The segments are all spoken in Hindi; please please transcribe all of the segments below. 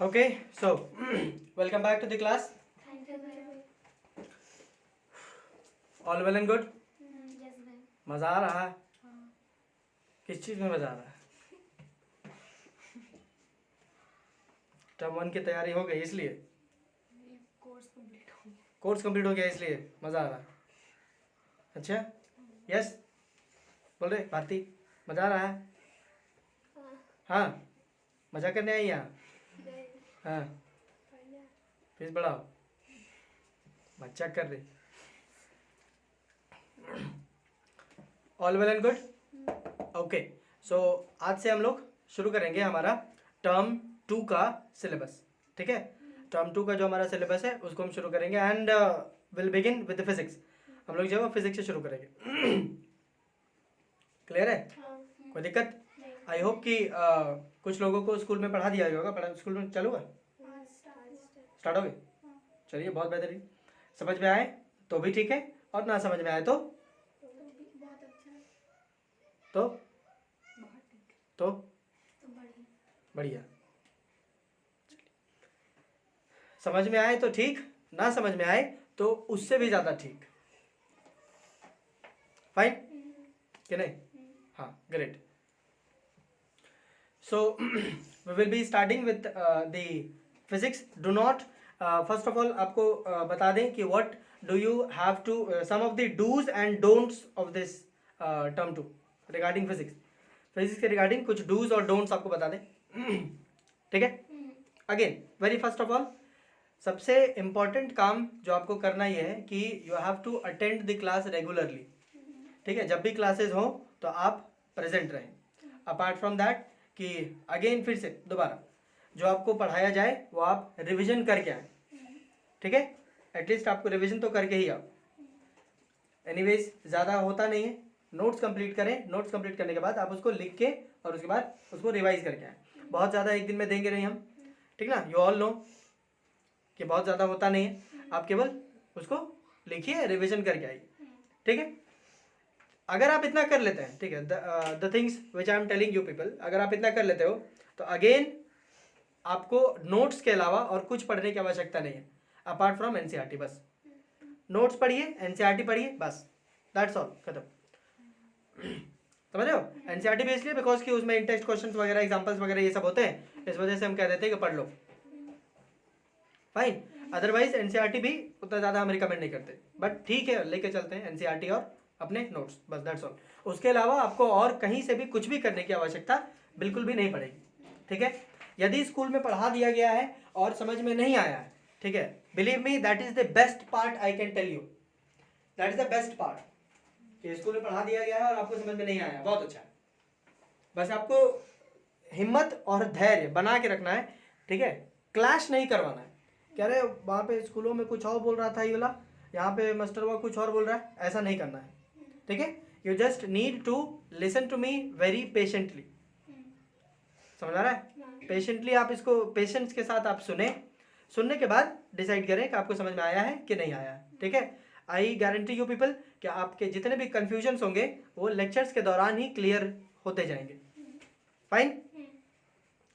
Okay, so welcome back to the class. Thank you, ma'am. All well and good? Yes, ma'am. मजा आ रहा है? किस चीज में मजा आ रहा है? टर्म 1 की तैयारी हो गई इसलिए? कोर्स कंप्लीट हो गया इसलिए मजा आ रहा है? अच्छा, यस, बोल रहे भारती, मजा आ रहा है? हाँ, मजा करने आई यहाँ? हाँ, फीस बढ़ाओ, बच्चा कर रही। All well and good? Okay, so आज से हम लोग शुरू करेंगे हमारा टर्म 2 का सिलेबस। ठीक है, टर्म 2 का जो हमारा सिलेबस है उसको हम शुरू करेंगे and will begin with physics. हम लोग जो है वो फिजिक्स से शुरू करेंगे। क्लियर है? कोई दिक्कत? आई होप कि कुछ लोगों को स्कूल में पढ़ा दिया गया होगा। स्कूल में चालू है? स्टार्ट हो गए? चलिए, बहुत बेहतरीन। समझ में आए तो भी ठीक है, और ना समझ में आए तो बढ़िया। समझ में आए तो ठीक, ना समझ में आए तो उससे भी ज्यादा ठीक। फाइन कि नहीं? हाँ, great. So we will be starting with the physics. Do not, first of all आपको बता दें कि what do you have to, some of the dos and don'ts of this term 2 regarding physics. Physics के रिगार्डिंग कुछ डूज और डोंट्स आपको बता दें। ठीक है, again very first of all सबसे इम्पॉर्टेंट काम जो आपको करना ये है कि you have to attend the class regularly. ठीक है, जब भी क्लासेस हो तो आप प्रेजेंट रहें। अपार्ट फ्रॉम दैट कि अगेन फिर से दोबारा जो आपको पढ़ाया जाए वो आप रिवीजन करके आए। ठीक है, एटलीस्ट आपको रिवीजन तो करके ही आओ। एनीवेज ज़्यादा होता नहीं है, नोट्स कंप्लीट करें। नोट्स कंप्लीट करने के बाद आप उसको लिख के और उसके बाद उसको रिवाइज करके आए। बहुत ज़्यादा एक दिन में देंगे नहीं हम, ठीक ना? यू ऑल नो कि बहुत ज़्यादा होता नहीं है, आप केवल उसको लिखिए, रिवीजन करके आइए। ठीक है, अगर आप इतना कर लेते हैं, ठीक है, the things which I am telling you people, अगर आप इतना कर लेते हो तो अगेन आपको नोट्स के अलावा और कुछ पढ़ने की आवश्यकता नहीं है अपार्ट फ्रॉम एनसीईआरटी। बस नोट्स पढ़िए, एनसीईआरटी पढ़िए, बस, दैट्स ऑल, खत्म। समझ रहे हो? एनसीईआरटी भी इसलिए बिकॉज कि उसमें इंटेक्स्ट क्वेश्चंस वगैरह, एग्जांपल्स वगैरह ये सब होते हैं, इस वजह से हम कह देते हैं कि पढ़ लो। फाइन, अदरवाइज एनसीईआरटी भी उतना ज़्यादा हम रिकमेंड नहीं करते, बट ठीक है, लेके चलते हैं एनसीईआरटी और अपने नोट्स, बस, दैट्स ऑल। उसके अलावा आपको और कहीं से भी कुछ भी करने की आवश्यकता बिल्कुल भी नहीं पड़ेगी। ठीक है, यदि स्कूल में पढ़ा दिया गया है और समझ में नहीं आया है, ठीक है, believe me that is the best part, I can tell you, that is the best part कि स्कूल में पढ़ा दिया गया है और आपको समझ में नहीं आया, बहुत अच्छा है। बस आपको हिम्मत और धैर्य बना के रखना है। ठीक है, क्लैश नहीं करवाना है। कह रहे वहाँ पे स्कूलों में कुछ और बोल रहा था ये वाला, यहाँ पे मास्टर वो कुछ और बोल रहा है, ऐसा नहीं करना है। ठीक है, you just need to listen to me very patiently. समझ आ रहा है? पेशेंटली आप इसको, पेशेंस के साथ आप सुने, सुनने के बाद डिसाइड करें कि आपको समझ में आया है कि नहीं आया है। ठीक है, आई गारंटी यू पीपल कि आपके जितने भी कंफ्यूजन्स होंगे वो लेक्चर्स के दौरान ही क्लियर होते जाएंगे। फाइन,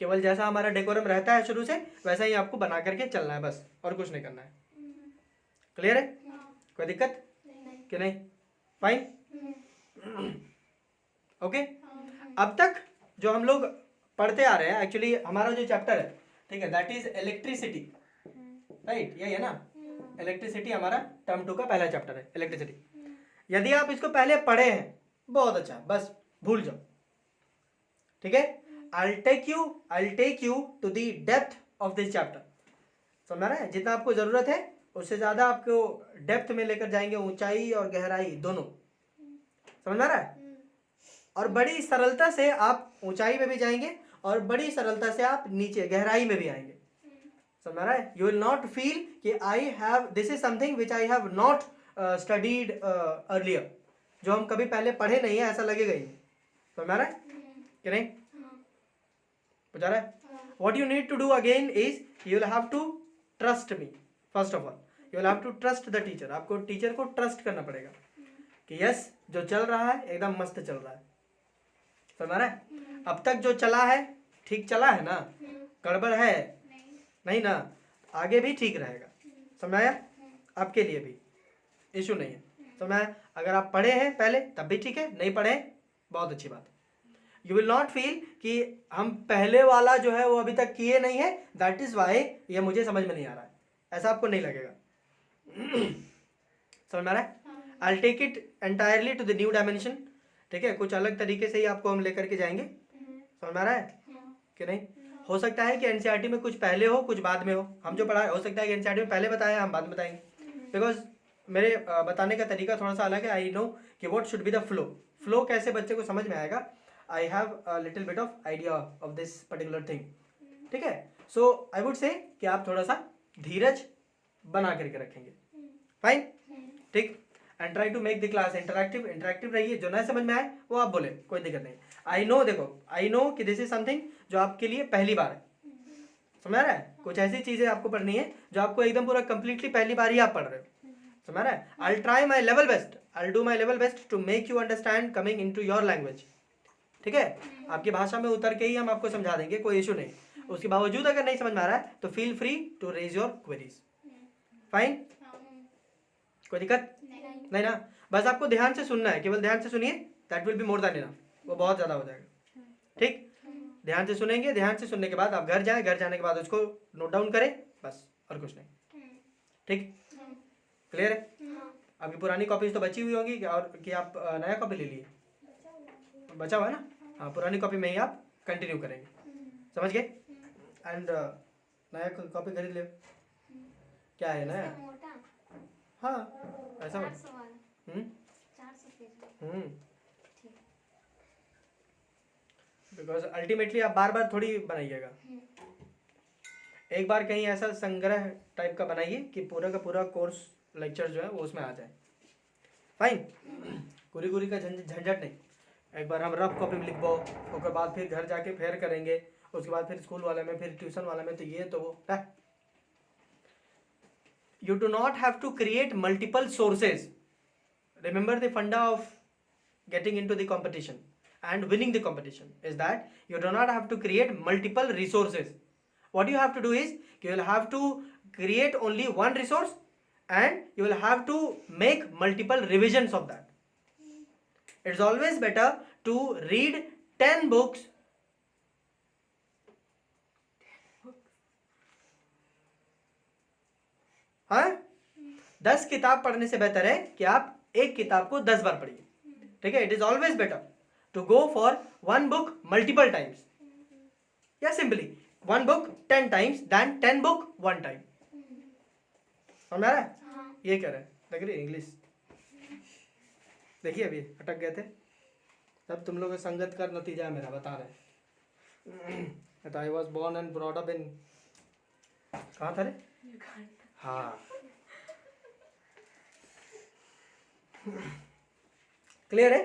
केवल जैसा हमारा डेकोरम रहता है शुरू से वैसा ही आपको बना करके चलना है, बस, और कुछ नहीं करना है। क्लियर है? कोई दिक्कत कि नहीं? Fine, okay. अब तक जो हम लोग पढ़ते आ रहे हैं, एक्चुअली हमारा जो चैप्टर है, ठीक है, दैट इज इलेक्ट्रिसिटी, राइट? यही है ना, इलेक्ट्रिसिटी हमारा टर्म 2 का पहला चैप्टर है, इलेक्ट्रिसिटी। यदि आप इसको पहले पढ़े हैं, बहुत अच्छा, बस भूल जाओ। ठीक है, I'll take you to the depth of this chapter। समझ रहे हैं? जितना आपको जरूरत है उससे ज्यादा आपको डेप्थ में लेकर जाएंगे, ऊंचाई और गहराई दोनों। समझ में आ रहा है? और बड़ी सरलता से आप ऊंचाई में भी जाएंगे और बड़ी सरलता से आप नीचे गहराई में भी आएंगे। समझ में आ रहा है? यू विल नॉट फील कि I have, this is something which I have not studied earlier, जो हम कभी पहले पढ़े नहीं है, ऐसा लगेगा ही। समझ में आ रहा है कि नहीं? बुझा रहा है? What you need to do again is you will have to trust me। First of all, you will have to trust the teacher। आपको टीचर को ट्रस्ट करना पड़ेगा कि यस, जो चल रहा है एकदम मस्त चल रहा है। समझ रहा है? अब तक जो चला है ठीक चला है ना? गड़बड़ है नहीं ना, आगे भी ठीक रहेगा। समझ आया? आपके लिए भी इशू नहीं है। समझ आया? अगर आप पढ़े हैं पहले तब भी ठीक है, नहीं पढ़े हैं बहुत अच्छी बात है। यू विल नॉट फील कि हम पहले वाला जो है वो अभी तक किए नहीं है, दैट इज वाई ये मुझे समझ में नहीं आ रहा है, ऐसा आपको नहीं लगेगा। समझ में आ रहा है? I take it entirely to the new dimension. ठीक है, कुछ अलग तरीके से ही आपको हम लेकर के जाएंगे। समझ में आ रहा है कि नहीं? हो सकता है कि एनसीईआरटी में कुछ पहले हो कुछ बाद में हो। हम जो पढ़ा है हो सकता है कि एनसीईआरटी में पहले बताया, हम बाद में बताएंगे, बिकॉज मेरे बताने का तरीका थोड़ा सा अलग है। आई नो कि what should be the flow कैसे बच्चे को समझ में आएगा। I have a little bit of idea of this particular thing. ठीक है, सो आई वुड से कि आप थोड़ा सा धीरज बना करके रखेंगे। फाइन, ठीक। And try to make the class interactive रहिए। जो ना समझ में आए वो आप बोले, कोई दिक्कत नहीं। आई नो, देखो आई नो कि दिस इज समथिंग जो आपके लिए पहली बार है। समझ रहा है? कुछ ऐसी चीजें आपको पढ़नी है जो आपको एकदम पूरा कंप्लीटली पहली बार ही आप पढ़ रहे हो। समझ रहा है? I try my level best, I do my level best to make you understand coming into your language. ठीक है, आपकी भाषा में उतर के ही हम आपको समझा देंगे, कोई इशू नहीं। उसके बावजूद अगर नहीं समझ में आ रहा है तो feel free to raise your queries. Fine, कोई दिक्कत नहीं ना? बस आपको ध्यान से सुनना है, केवल ध्यान से सुनिए, that will be more than enough. वो बहुत ज्यादा हो जाएगा। ठीक, ध्यान से सुनेंगे, ध्यान से सुनने के बाद आप घर जाएं, घर जाने के बाद उसको नोट डाउन करें, बस और कुछ नहीं। ठीक, क्लियर है? आपकी पुरानी कॉपीज तो बची हुई होगी और कि आप नया कॉपी ले लिए? बचा हुआ है ना? हाँ, पुरानी कॉपी में ही आप कंटिन्यू करेंगे। समझ गए? एंड नया कॉपी खरीद ले। क्या है नया? हाँ, ऐसा हो। 400 पेज। बिकॉज अल्टीमेटली आप बार बार थोड़ी बनाइएगा। एक बार कहीं ऐसा संग्रह टाइप का बनाइए कि पूरा का पूरा कोर्स लेक्चर जो है वो उसमें आ जाए। फाइन, पूरी का झंझट नहीं। एक बार हम रफ कॉपी में लिखबो, उसके बाद फिर घर जाके फेयर करेंगे, उसके बाद फिर स्कूल वाले में, फिर ट्यूशन वाले में, तो ये तो वो है। You do not have to create multiple sources. Remember the funda of getting into the competition and winning the competition is that you do not have to create multiple resources. What you have to do is you will have to create only one resource and you will have to make multiple revisions of that. It's always better to read 10 books. हाँ, 10 किताब पढ़ने से बेहतर है कि आप एक किताब को 10 बार पढ़िए। ठीक है, it is always better to go for one book multiple times, या simply one book 10 times than 10 book one time. समझ आ रहा है? ये कह रहे हैं, लग रही इंग्लिश। देखिए अभी अटक गए थे, सब तुम लोगों के संगत का नतीजा है मेरा, बता रहे। तो I was born and brought up in, कहाँ था रे? हाँ, क्लियर है?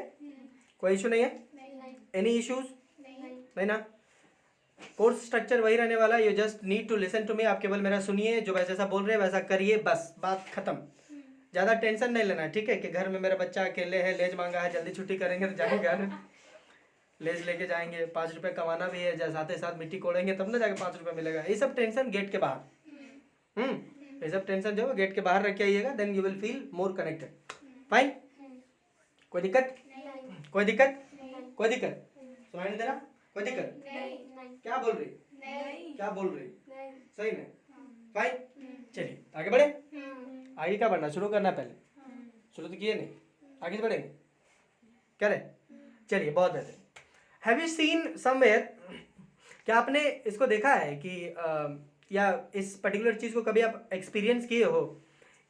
कोई इशू नहीं है? Any issues? नहीं ना? कोर्स स्ट्रक्चर वही रहने वाला। You just need to listen to me. आप केवल मेरा सुनिए, जो वैसा बोल रहे हैं वैसा करिए, बस बात खत्म। ज़्यादा टेंशन नहीं लेना है। ठीक है, कि घर में मेरा बच्चा अकेले है, लेज मांगा है, जल्दी छुट्टी करेंगे तो जाएंगे घर, लेज लेके जाएंगे, 5 रुपये कमाना भी है, साथ ही साथ मिट्टी कोड़ेंगे तब ना जाके 5 रुपये मिलेगा। ये सब टेंशन गेट के बाहर। ये सब टेंशन जो है गेट के बाहर रख के आइएगा, then you will feel more connected. Fine, कोई दिक्कत? कोई दिक्कत? कोई दिक्कत? सुनाई नहीं दे रहा? कोई दिक्कत? क्या बोल रही? क्या बोल रही? सही में? फाइन, चलिए आगे बढ़े। आगे क्या बढ़ना, शुरू करना पहले? शुरू तो किए नहीं, आगे से बढ़ेंगे क्या रहे? चलिए, बहुत बेहतर। हैव यू सीन समवेयर, क्या आपने इसको देखा है कि या इस पर्टिकुलर चीज़ को कभी आप एक्सपीरियंस किए हो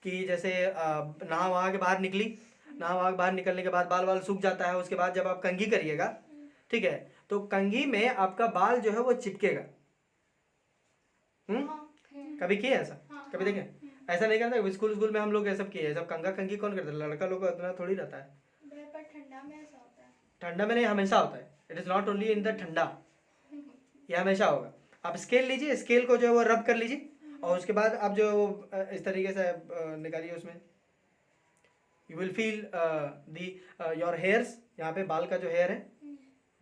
कि जैसे नहा वहा के बाहर निकली, नहा वहा के बाहर निकलने के बाद बाल वाल सूख जाता है, उसके बाद जब आप कंघी करिएगा, ठीक है, तो कंघी में आपका बाल जो है वो चिपकेगा। कभी किए ऐसा? कभी देखे? ऐसा नहीं करता? स्कूल में हम लोग ये सब किए, सब कंघा कंघी कौन करता है? लड़का लोग इतना थोड़ी रहता है। ठंडा में ऐसा होता है? ठंडा में नहीं, हमेशा होता है। It is not only in the ठंडा, ये हमेशा होगा। आप स्केल लीजिए, स्केल को जो है वो रब कर लीजिए, और उसके बाद आप जो इस तरीके से निकालिए, उसमें you will feel the your hairs. यहाँ पे बाल का जो हेयर है,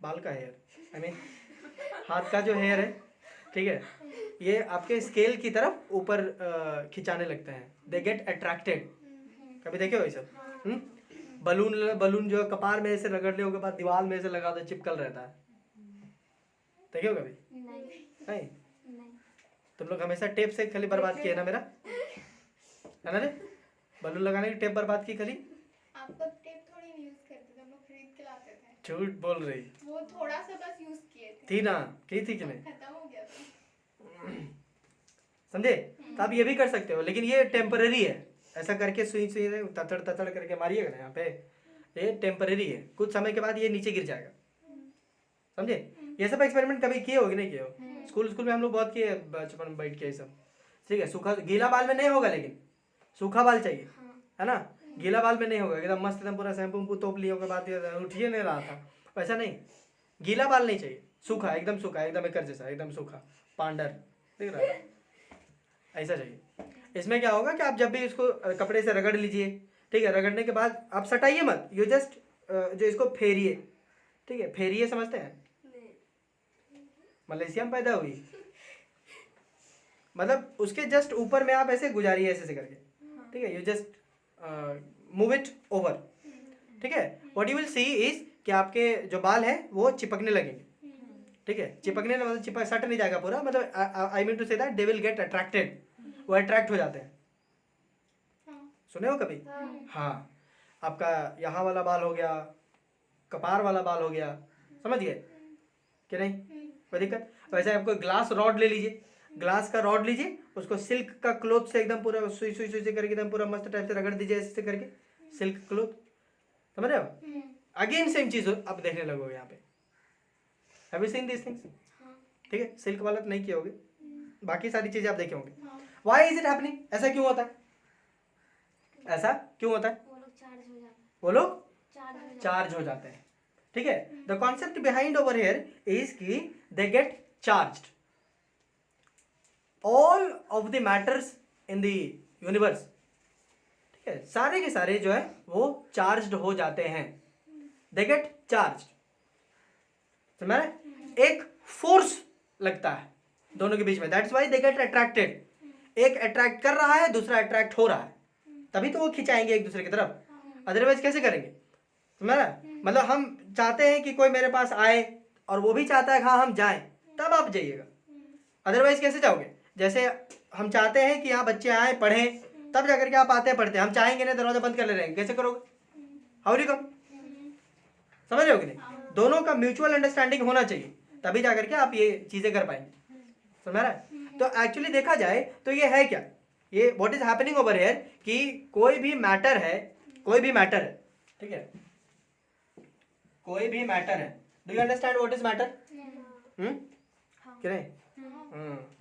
बाल का हेयर आई मीन हाथ का जो हेयर है, ठीक है, ये आपके स्केल की तरफ ऊपर खिंचाने लगते हैं, दे गेट अट्रैक्टेड। कभी देखे हो ये सब? बलून बलून जो है कपार में ऐसे रगड़ने के बाद दीवार में ऐसे लगा दो, चिपकल रहता है, देखे हो कभी? नहीं। तुम लोग हमेशा टेप से खाली बर्बाद किए ना मेरा, है ना रे? बलून लगाने की टेप बर्बाद की खाली। आपको टेप थोड़ी नहीं यूज करते थे, हम लोग खरीद के लाते थे। झूठ बोल रही वो थोड़ा सा बस यूज किए थे। थी ना, की थी कि नहीं? खत्म हो गया था। समझे? तो आप ये भी कर सकते हो, लेकिन ये टेम्पररी है। ऐसा करके सुई सुई ततड़ ततड़ करके मारिएगा ना यहाँ पे, ये टेम्पररी है, कुछ समय के बाद ये नीचे गिर जाएगा। समझे? ये सब एक्सपेरिमेंट कभी किए हो कि नहीं किए हो? स्कूल में हम लोग बहुत किए बचपन में बैठ के ये सब। ठीक है, सूखा गीला बाल में नहीं होगा, लेकिन सूखा बाल चाहिए, है ना? गीला बाल में नहीं होगा, एकदम मस्त एकदम पूरा शैम्पू तोप लिया के बाद उठिए नहीं रहा था, वैसा नहीं। गीला बाल नहीं चाहिए, सूखा, एकदम सूखा, एकदम एकर जैसा, एकदम सूखा पांडर, दिख रहा है? ऐसा चाहिए। इसमें क्या होगा कि आप जब भी इसको कपड़े से रगड़ लीजिए, ठीक है, रगड़ने के बाद आप सटाइए मत, यू जस्ट जो इसको फेरिए, ठीक है, फेरिए, समझते हैं? मलेशिया में पैदा हुई, मतलब उसके जस्ट ऊपर में आप ऐसे गुजारिए, ऐसे करके, ठीक है, you just move it over, ठीक है। What you will see is कि आपके जो बाल है वो चिपकने लगेंगे, ठीक है, चिपकने मतलब चिपक सट नहीं जाएगा पूरा, मतलब I mean to say that they will get attracted, वो अट्रैक्ट हो जाते हैं। सुने हो कभी? हाँ, आपका यहाँ वाला बाल हो गया, कपार वाला बाल हो गया, समझ गए कि नहीं? कोई दिक्कत? वैसे आपको ग्लास रॉड ले लीजिए, ग्लास का रॉड लीजिए, उसको सिल्क का क्लोथ से एकदम पूरा सुई सुई सुई करके एकदम पूरा मस्त टाइप से रगड़ दीजिए, ऐसे करके सिल्क क्लोथ, समझ रहे हो? अगेन सेम चीज आप देखने लगोगे यहाँ पे। Have you seen this things? ठीक है, सिल्क वाला तो नहीं किए होगे, बाकी सारी चीजें आप देखे होंगे। Why is it happening? ऐसा क्यों होता है? ऐसा क्यों होता है? वो लोग चार्ज हो जाते हैं, ठीक है। The concept behind over here is कि they get charged. All of the matters in the universe, ठीक है, सारे के सारे जो है वो चार्ज्ड हो जाते हैं, दे गेट चार्ज्ड। समझ रहे? एक फोर्स लगता है दोनों के बीच में, that's why they get attracted. एक अट्रैक्ट कर रहा है, दूसरा अट्रैक्ट हो रहा है, तभी तो वो खिंचाएंगे एक दूसरे की तरफ, अदरवाइज कैसे करेंगे? समझ रहा? मतलब हम चाहते हैं कि कोई मेरे पास आए और वो भी चाहता है हाँ हम जाएं, तब आप जाइएगा, अदरवाइज कैसे जाओगे? जैसे हम चाहते हैं कि यहाँ बच्चे आए पढ़ें, तब जाकर के आप आते हैं पढ़ते हैं, हम चाहेंगे नहीं दरवाजा बंद कर ले रहे हैं, कैसे करोगे? How will you come? समझ रहे हो कि नहीं? दोनों का म्यूचुअल अंडरस्टैंडिंग होना चाहिए, तभी जाकर के आप ये चीजें कर पाएंगे। समझ रहा है? तो एक्चुअली देखा जाए तो ये है क्या, ये what is happening over here कि कोई भी मैटर है, कोई भी मैटर है, ठीक है, कोई भी मैटर है। Do you understand what is matter? कि नहीं?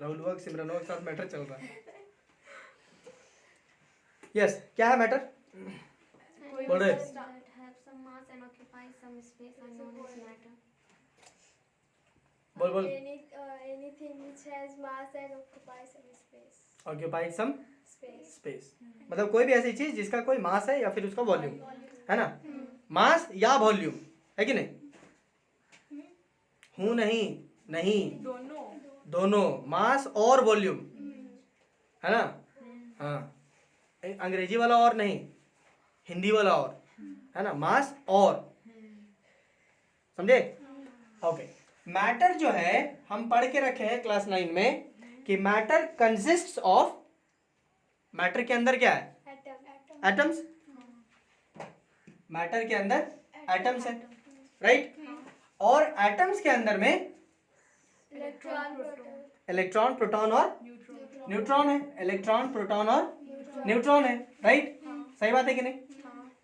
राहुल वर्क सिमरन वर्क साथ मैटर चल रहा है। यस, क्या है मैटर? बोल रहे? बोल बोल। Anything which has mass and occupies some space. Occupied some space, मतलब कोई भी ऐसी चीज जिसका कोई मास है या फिर उसका वॉल्यूम है ना, मास या वॉल्यूम, है कि नहीं? हूं नहीं, नहीं, दोनों मास और वॉल्यूम, है ना? हाँ, अंग्रेजी वाला और नहीं, हिंदी वाला और, है ना, मास और, समझे? ओके, मैटर जो है हम पढ़ के रखे हैं क्लास 9 में कि मैटर कंसिस्ट्स ऑफ, मैटर के अंदर क्या है? एटम्स। मैटर के अंदर एटम्स है, राइट? और एटम्स के अंदर में इलेक्ट्रॉन, प्रोटॉन और न्यूट्रॉन है, इलेक्ट्रॉन, प्रोटॉन और न्यूट्रॉन है, राइट? सही बात है कि नहीं?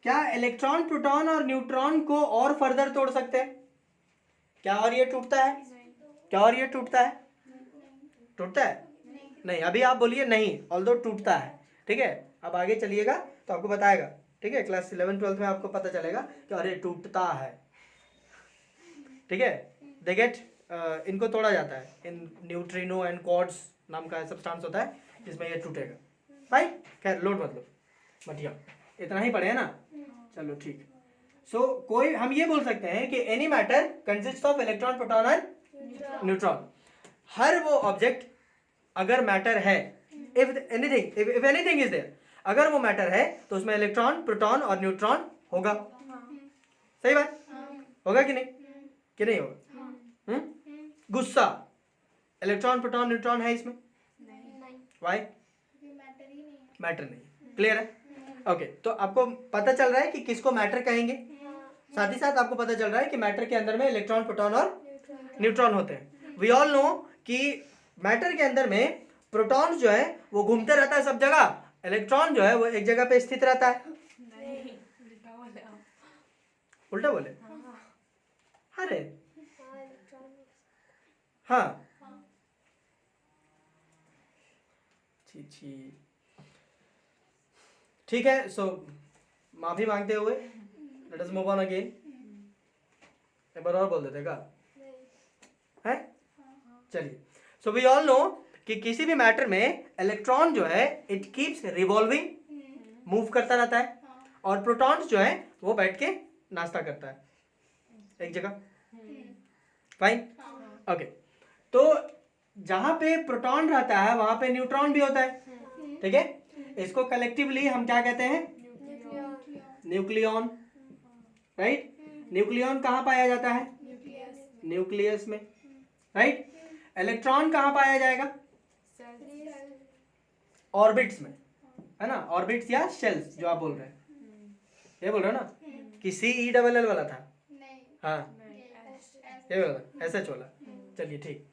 क्या इलेक्ट्रॉन, प्रोटॉन और न्यूट्रॉन को और फर्दर तोड़ सकते हैं क्या? और ये टूटता है क्या? और ये टूटता है? टूटता है? नहीं, अभी आप बोलिए नहीं, ऑल्दो टूटता है, ठीक है। अब आगे चलिएगा तो आपको बताएगा, ठीक है, क्लास 11-12 में आपको पता चलेगा कि अरे टूटता है, ठीक है। दे गेट, इनको तोड़ा जाता है, इन न्यूट्रिनो एंड क्वार्ट्ज नाम का सब्सटेंस होता है जिसमें ये टूटेगा, राइट? खैर लोड मत लो, बढ़िया, इतना ही पढ़े है ना, चलो ठीक। सो कोई हम ये बोल सकते हैं कि any matter consist of electron, proton और न्यूट्रॉन। हर वो ऑब्जेक्ट अगर मैटर है, इफ एनीथिंग इज देयर, अगर वो मैटर है तो उसमें इलेक्ट्रॉन, प्रोटॉन और न्यूट्रॉन होगा। सही बात होगा कि नहीं, कि नहीं होगा? गुस्सा, इलेक्ट्रॉन, प्रोटॉन, न्यूट्रॉन है इसमें? वाई? मैटर नहीं। क्लियर है? ओके, तो आपको पता चल रहा है कि किसको मैटर कहेंगे, साथ ही साथ आपको पता चल रहा है कि मैटर के अंदर में इलेक्ट्रॉन, प्रोटॉन और न्यूट्रॉन होते हैं। वी ऑल नो कि मैटर के अंदर में प्रोटॉन जो है वो घूमते रहता है सब जगह, इलेक्ट्रॉन जो है वो एक जगह पे स्थित रहता है। उल्टा बोले? अरे हाँ, ठीक है। सो माफी मांगते हुए let us move on again. एक बार और बोल देते का है? चलिए, सो वी ऑल नो कि किसी भी मैटर में इलेक्ट्रॉन जो है इट कीप्स रिवॉल्विंग, मूव करता रहता है, और प्रोटॉन्स जो है वो बैठ के नाश्ता करता है एक जगह। Fine, okay. तो जहां पे प्रोटॉन रहता है वहां पे न्यूट्रॉन भी होता है, ठीक है? इसको कलेक्टिवली हम क्या कहते हैं? Nucleon, right? न्यूक्लियॉन कहाँ पाया जाता है? न्यूक्लियस में, राइट? इलेक्ट्रॉन कहाँ पाया जाएगा? ऑर्बिट्स में, है ना? ऑर्बिट्स या शेल्स जो आप बोल रहे हैं, ये बोल रहे हो ना कि CELL वाला था? हाँ, ये वाला SH वाला। चलिए ठीक।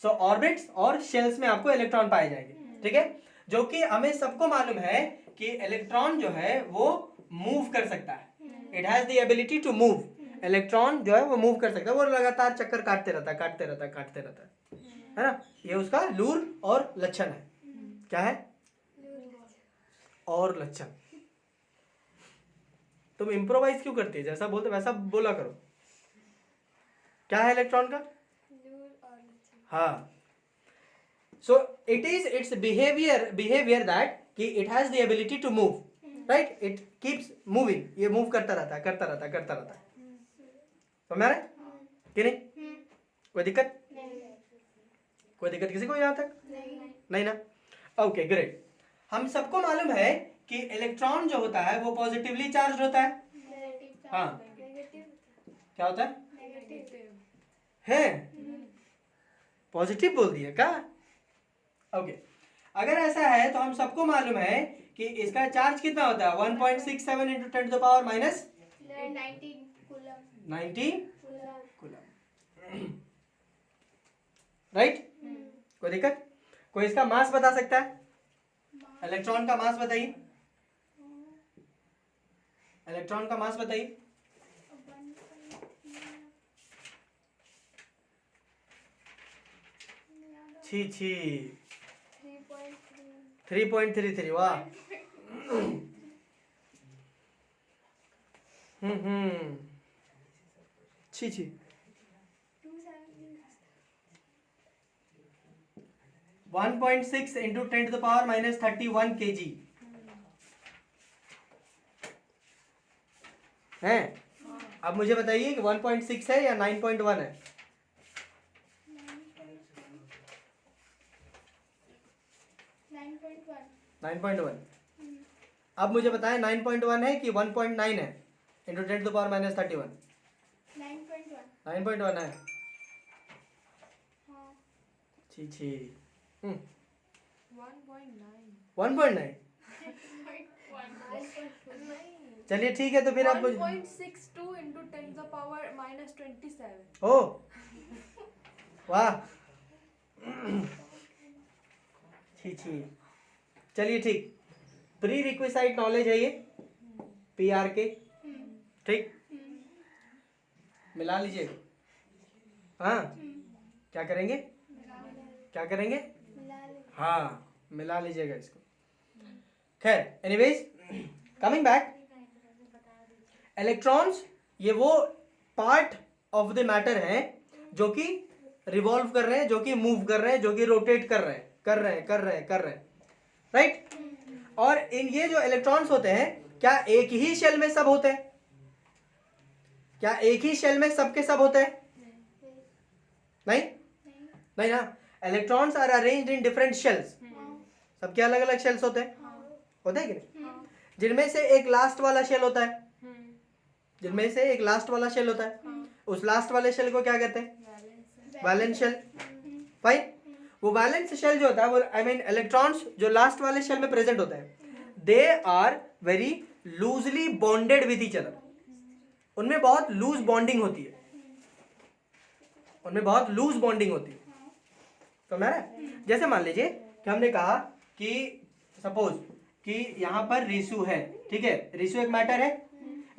सो ऑर्बिट्स और शेल्स में आपको इलेक्ट्रॉन पाए जाएंगे, ठीक है? जो कि हमें सबको मालूम है कि इलेक्ट्रॉन जो है वो मूव कर सकता है, it has the ability to move. Electron जो है वो मूव कर सकता है, वो लगातार चक्कर काटते रहता है ना? ये उसका लूर और लक्षण है। क्या है? और लक्षण। तुम इम्प्रोवाइज क्यों करती है? जैसा बोलते वैसा बोला करो। क्या है इलेक्ट्रॉन का? हाँ, so it is its behaviour that कि it has the ability to move, right? It keeps moving, ये मूव करता रहता है। समझ रहे कि नहीं? कोई दिक्कत किसी को यहाँ तक? नहीं ना? Okay, great. हम सबको मालूम है कि इलेक्ट्रॉन जो होता है वो पॉजिटिवली चार्ज होता है। हाँ, क्या होता है? पॉजिटिव बोल दिया क्या? ओके, अगर ऐसा है तो हम सबको मालूम है कि इसका चार्ज कितना होता है? 1.67 into 10 to power minus 90 coulomb, right? कोई दिक्कत? कोई इसका मास बता सकता है? इलेक्ट्रॉन का मास बताइए। इलेक्ट्रॉन का मास बताइए। छी 3.33। वाह। छी 1.6 into 10 to the power minus 31 kg है। अब मुझे बताइए कि 1.6 है या 9.1 है? 9.1। अब मुझे बताएं 9.1 है कि 1.9 है into 10 to the power minus 31? 9.1 है। छी 1.9। चलिए ठीक है, तो फिर आप 1.62 into 10 to the power minus 27। ओ वाह, छी। चलिए ठीक, प्री रिक्विसाइट नॉलेज है ये PR के, ठीक? मिला लीजिए। हाँ, क्या करेंगे? हाँ, मिला लीजिएगा इसको। खैर, एनीवेज, कमिंग बैक, इलेक्ट्रॉन्स ये वो पार्ट ऑफ द मैटर हैं जो कि रिवॉल्व कर रहे हैं, जो कि मूव कर रहे हैं, जो कि रोटेट कर रहे हैं, राइट? और इन ये जो इलेक्ट्रॉन्स होते हैं, क्या एक ही शेल में सब होते हैं? क्या एक ही शेल में सब के सब होते हैं? नहीं ना। Electrons are arranged in different shells, सबके अलग अलग शेल्स होते हैं, होते हैं कि नहीं, जिनमें से एक लास्ट वाला शेल होता है, जिनमें से एक लास्ट वाला शेल होता है, उस लास्ट वाले शेल को क्या कहते हैं, वैलेंस शेल। फाइन, वो वैलेंस शेल जो होता है वो आई मीन इलेक्ट्रॉन्स जो लास्ट वाले शेल में प्रेजेंट होते हैं, they are very loosely bonded with each other, उनमें बहुत लूज बॉन्डिंग होती है, उनमें बहुत लूज बॉन्डिंग होती है। तो मैं जैसे मान लीजिए कि हमने कहा कि सपोज कि यहाँ पर रिसु है, ठीक है, रिसु एक मैटर है,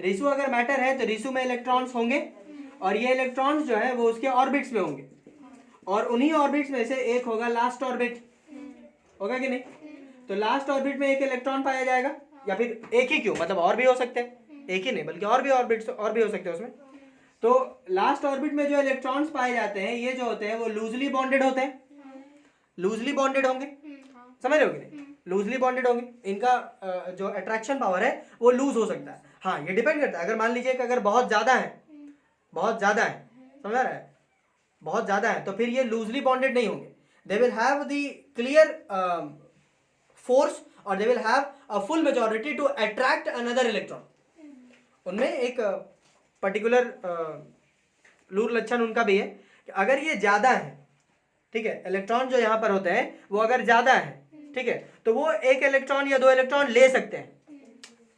रिसु अगर मैटर है तो रिसु में इलेक्ट्रॉन्स होंगे और ये इलेक्ट्रॉन्स जो है वो उसके ऑर्बिट्स में होंगे और उन्हीं ऑर्बिट्स में से एक होगा लास्ट ऑर्बिट, होगा कि नहीं। तो लास्ट ऑर्बिट में एक इलेक्ट्रॉन पाया जाएगा, या फिर एक ही क्यों, मतलब और भी हो सकते हैं, एक ही नहीं बल्कि और भी ऑर्बिट्स और भी हो सकते हैं उसमें। तो लास्ट ऑर्बिट में जो इलेक्ट्रॉन्स पाए जाते हैं ये जो होते हैं वो लूजली बॉन्डेड होते हैं, लूजली बॉन्डेड होंगे, समझ रहे हो कि नहीं, लूजली बॉन्डेड होंगे, इनका जो अट्रैक्शन पावर है वो लूज हो सकता है। हाँ, ये डिपेंड करता है, अगर मान लीजिए कि अगर बहुत ज्यादा है, बहुत ज्यादा है, समझ रहा है, बहुत ज्यादा है, तो फिर ये लूजली बॉन्डेड नहीं होंगे, they will have the clear force और they will have a full majority to attract another electron. उनमें एक पर्टिकुलर लूर लक्षण उनका भी है कि अगर ये ज्यादा है, ठीक है, इलेक्ट्रॉन जो यहाँ पर होते हैं वो अगर ज्यादा है, ठीक है, तो वो एक इलेक्ट्रॉन या दो इलेक्ट्रॉन ले सकते हैं।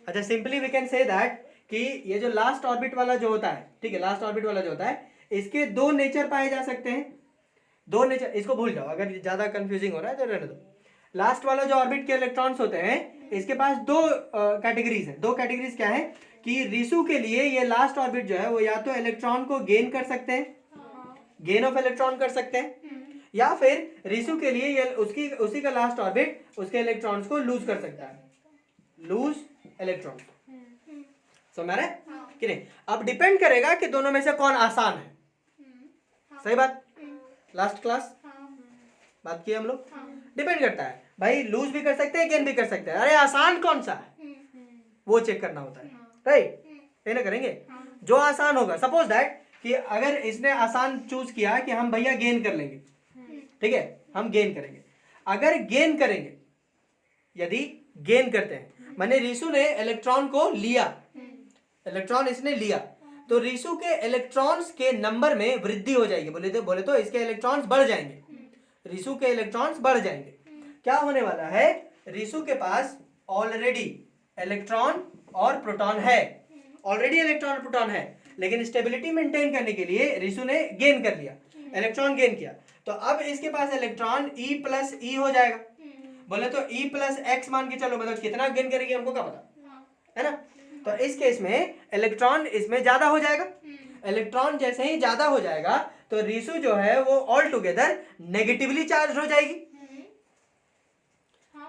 अच्छा, simply we can say that कि ये जो लास्ट ऑर्बिट वाला जो होता है, ठीक है, लास्ट ऑर्बिट वाला जो होता है इसके दो नेचर पाए जा सकते हैं, दो नेचर, इसको भूल जाओ अगर ज्यादा कंफ्यूजिंग हो रहा है तो रहने दो। लास्ट वाला जो ऑर्बिट के इलेक्ट्रॉन्स होते हैं इसके पास दो कैटेगरीज है, दो कैटेगरीज क्या है कि रिसु के लिए ये लास्ट ऑर्बिट जो है वो या तो इलेक्ट्रॉन को गेन कर सकते हैं, गेन ऑफ इलेक्ट्रॉन कर सकते हैं, या फिर रिसु के लिए ये उसी का लास्ट ऑर्बिट उसके इलेक्ट्रॉन्स को लूज कर सकता है, लूज इलेक्ट्रॉन। समझ रहे कि नहीं। अब डिपेंड करेगा कि दोनों में से कौन आसान है, सही बात, लास्ट क्लास बात की हम लोग, डिपेंड करता है भाई, लूज भी कर सकते हैं, गेन भी कर सकते हैं, अरे आसान कौन सा है वो चेक करना होता है, राइट, ये ना करेंगे जो आसान होगा। सपोज दैट कि अगर इसने आसान चूज किया कि हम भैया गेन कर लेंगे, ठीक है, हम गेन करेंगे, अगर गेन करेंगे, यदि गेन करते हैं माने रिसु ने इलेक्ट्रॉन को लिया, इलेक्ट्रॉन इसने लिया, तो रिसु के इलेक्ट्रॉन्स के नंबर में वृद्धि हो जाएगी, बोले तो इसके इलेक्ट्रॉन्स बढ़ जाएंगे, रिसु के इलेक्ट्रॉन्स बढ़ जाएंगे। क्या होने वाला है, रिसु के पास ऑलरेडी इलेक्ट्रॉन और प्रोटॉन है, ऑलरेडी इलेक्ट्रॉन और प्रोटॉन है, लेकिन स्टेबिलिटी मेंटेन करने के लिए रिसु ने गेन कर लिया, इलेक्ट्रॉन गेन किया, तो अब इसके पास इलेक्ट्रॉन E प्लस ई हो जाएगा, बोले तो E प्लस एक्स मान के चलो, मतलब कितना गेन करेगी हमको क्या पता है ना। तो इस केस में इलेक्ट्रॉन इसमें ज्यादा हो जाएगा, इलेक्ट्रॉन जैसे ही ज्यादा हो जाएगा तो रिसु जो है वो ऑल टुगेदर नेगेटिवली चार्ज हो जाएगी,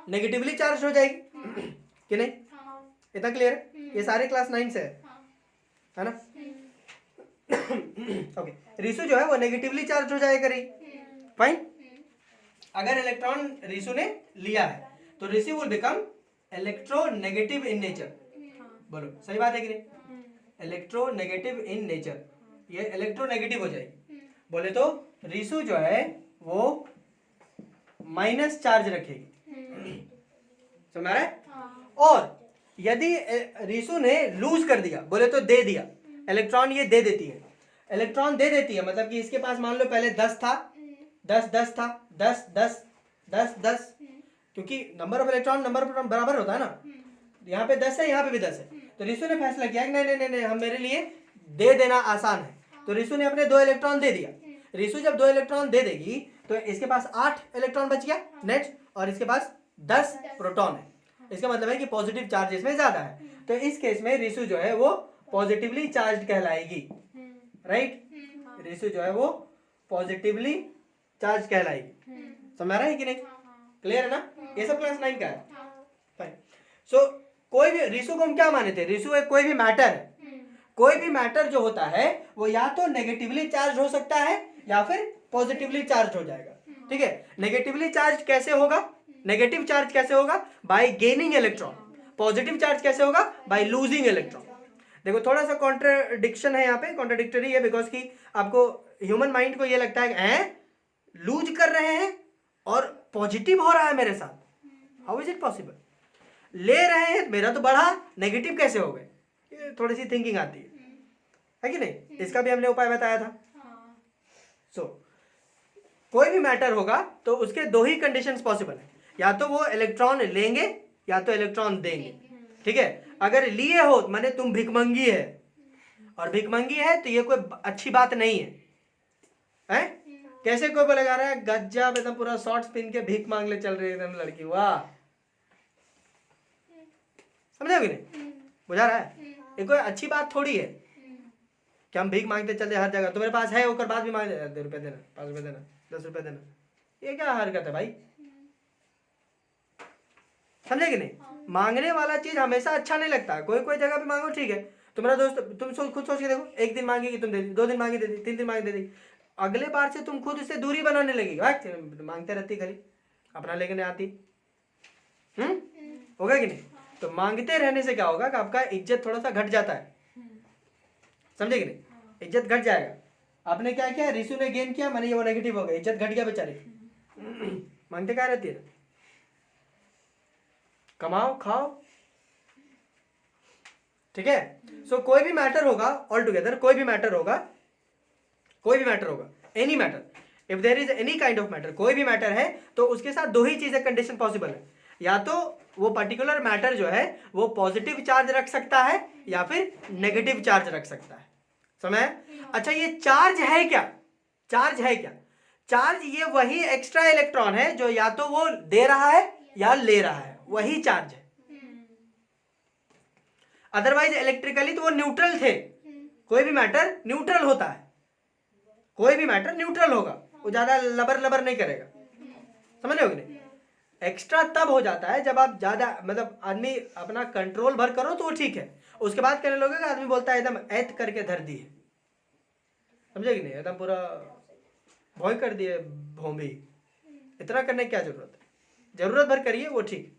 नेगेटिवली चार्ज हो जाएगी कि नहीं, इतना क्लियर है, ये सारे क्लास 9 से है ना। ओके, रिसु जो है वो नेगेटिवली चार्ज हो जाएगा रही, फाइन। अगर इलेक्ट्रॉन रिसु ने लिया है तो Risu will become electronegative in nature, बोलो सही बात है कि नहीं, इलेक्ट्रोनेगेटिव इन नेचर, ये इलेक्ट्रोनेगेटिव हो जाएगी, बोले तो रिसु जो है वो माइनस चार्ज रखेगी, समझ रहा है। और यदि रिसु ने लूज कर दिया, बोले तो दे दिया, इलेक्ट्रॉन ये दे देती है, इलेक्ट्रॉन दे देती है, मतलब कि इसके पास मान लो पहले 10 था, 10 था, 10 10 10 10, क्योंकि number of electron number of proton बराबर होता है ना, यहाँ पे 10 है, यहाँ पे भी 10 है, तो रिसु ने फैसला किया कि नहीं नहीं नहीं हम मेरे लिए दे देना आसान है, तो रिसु ने अपने 2 इलेक्ट्रॉन दे दिया। रिसु जब 2 इलेक्ट्रॉन दे देगी तो इसके पास 8 इलेक्ट्रॉन बच गया नेट, और इसके पास 10 प्रोटॉन है, इसका मतलब है कि पॉजिटिव चार्ज इसमें ज्यादा है, तो इस केस में रिसु जो है वो पॉजिटिवली चार्ज कहलाएगी, राइट, रिसु जो है वो पॉजिटिवली चार्ज कहलाएगी, समझ रहा है कि नहीं, क्लियर है ना, ये सब क्लास 9 का है, फाइन। सो कोई भी रिसु को हम क्या माने थे, रिसु एक कोई भी मैटर है, कोई भी मैटर जो होता है वो या तो नेगेटिवली चार्ज हो सकता है या फिर पॉजिटिवली चार्ज हो जाएगा, ठीक है। नेगेटिवली चार्ज कैसे होगा, नेगेटिव चार्ज कैसे होगा, bye gaining electron, positive charge कैसे होगा, बाय लूजिंग इलेक्ट्रॉन। देखो थोड़ा सा कॉन्ट्रडिक्शन है यहाँ पे, कॉन्ट्रडिक्टरी है, बिकॉज कि आपको ह्यूमन माइंड को ये लगता है लूज कर रहे हैं और पॉजिटिव हो रहा है मेरे साथ, हाउ इज इट पॉसिबल? ले रहे हैं मेरा तो बढ़ा, नेगेटिव कैसे हो गए? ये थोड़ी सी थिंकिंग आती है कि नहीं? इसका भी हमने उपाय बताया था। सो कोई भी मैटर होगा तो उसके दो ही कंडीशंस पॉसिबल है, या तो वो इलेक्ट्रॉन लेंगे या तो इलेक्ट्रॉन देंगे। ठीक है, अगर लिए हो माने तुम भिखमंगी है, और भिखमंगी है तो ये कोई अच्छी बात नहीं है, हैं? कैसे कोई बोलेगा रहा है गज्जा एकदम पूरा शॉर्ट्स पहन के भीख मांग ले चल रही है एकदम लड़की, वाह, समझोगे नहीं? बुझा रहा है? ये कोई अच्छी बात थोड़ी है कि हम भीख मांगते चलते हर जगह, तुम्हारे पास है होकर बाद भी मांग 2 रुपए देना, 5 रुपए देना, 10 रुपए देना, ये क्या हरकत है भाई? समझे कि नहीं? मांगने वाला चीज हमेशा अच्छा नहीं लगता। कोई कोई जगह पे मांगो ठीक है, तुम्हारा दोस्त, तुम खुद सोच के देखो, 1 दिन मांगेगी तुम दे दी, 2 दिन मांगी दे दी, 3 दिन मांगी दे दी, अगले बार से तुम खुद इससे दूरी बनाने लगेगी, मांगते रहती खाली, अपना लेके नहीं आती। होगा कि नहीं? तो मांगते रहने से क्या होगा कि आपका इज्जत थोड़ा सा घट जाता है, समझे कि नहीं? इज्जत घट जाएगा। आपने क्या किया, रिशु ने गेन किया, मैंने वो नेगेटिव हो गया, इज्जत घट गया बेचारे। मांगते क्या रहती है, कमाओ खाओ। ठीक है, सो कोई भी मैटर होगा, ऑल टुगेदर कोई भी मैटर होगा, any matter, if there is any kind of matter, कोई भी मैटर है तो उसके साथ दो ही चीजें कंडीशन पॉसिबल है, या तो वो पर्टिकुलर मैटर जो है वो पॉजिटिव चार्ज रख सकता है या फिर नेगेटिव चार्ज रख सकता है। समझ? अच्छा, ये चार्ज है क्या? चार्ज ये वही एक्स्ट्रा इलेक्ट्रॉन है जो या तो वो दे रहा है या ले रहा है, वही चार्ज है। अदरवाइज इलेक्ट्रिकली तो वो न्यूट्रल थे। कोई भी मैटर न्यूट्रल होता है, कोई भी मैटर न्यूट्रल होगा, वो ज्यादा लबर नहीं करेगा। समझ रहे हो कि नहीं? एक्स्ट्रा तब हो जाता है जब आप ज्यादा, मतलब आदमी अपना कंट्रोल भर करो तो वो ठीक है, उसके बाद कहने लोगे आदमी बोलता है एकदम ऐत करके धर दिए, समझे कि नहीं? एकदम पूरा भोय कर दिए भोंभी, इतना करने की क्या जरूरत है? जरूरत भर करिए वो ठीक,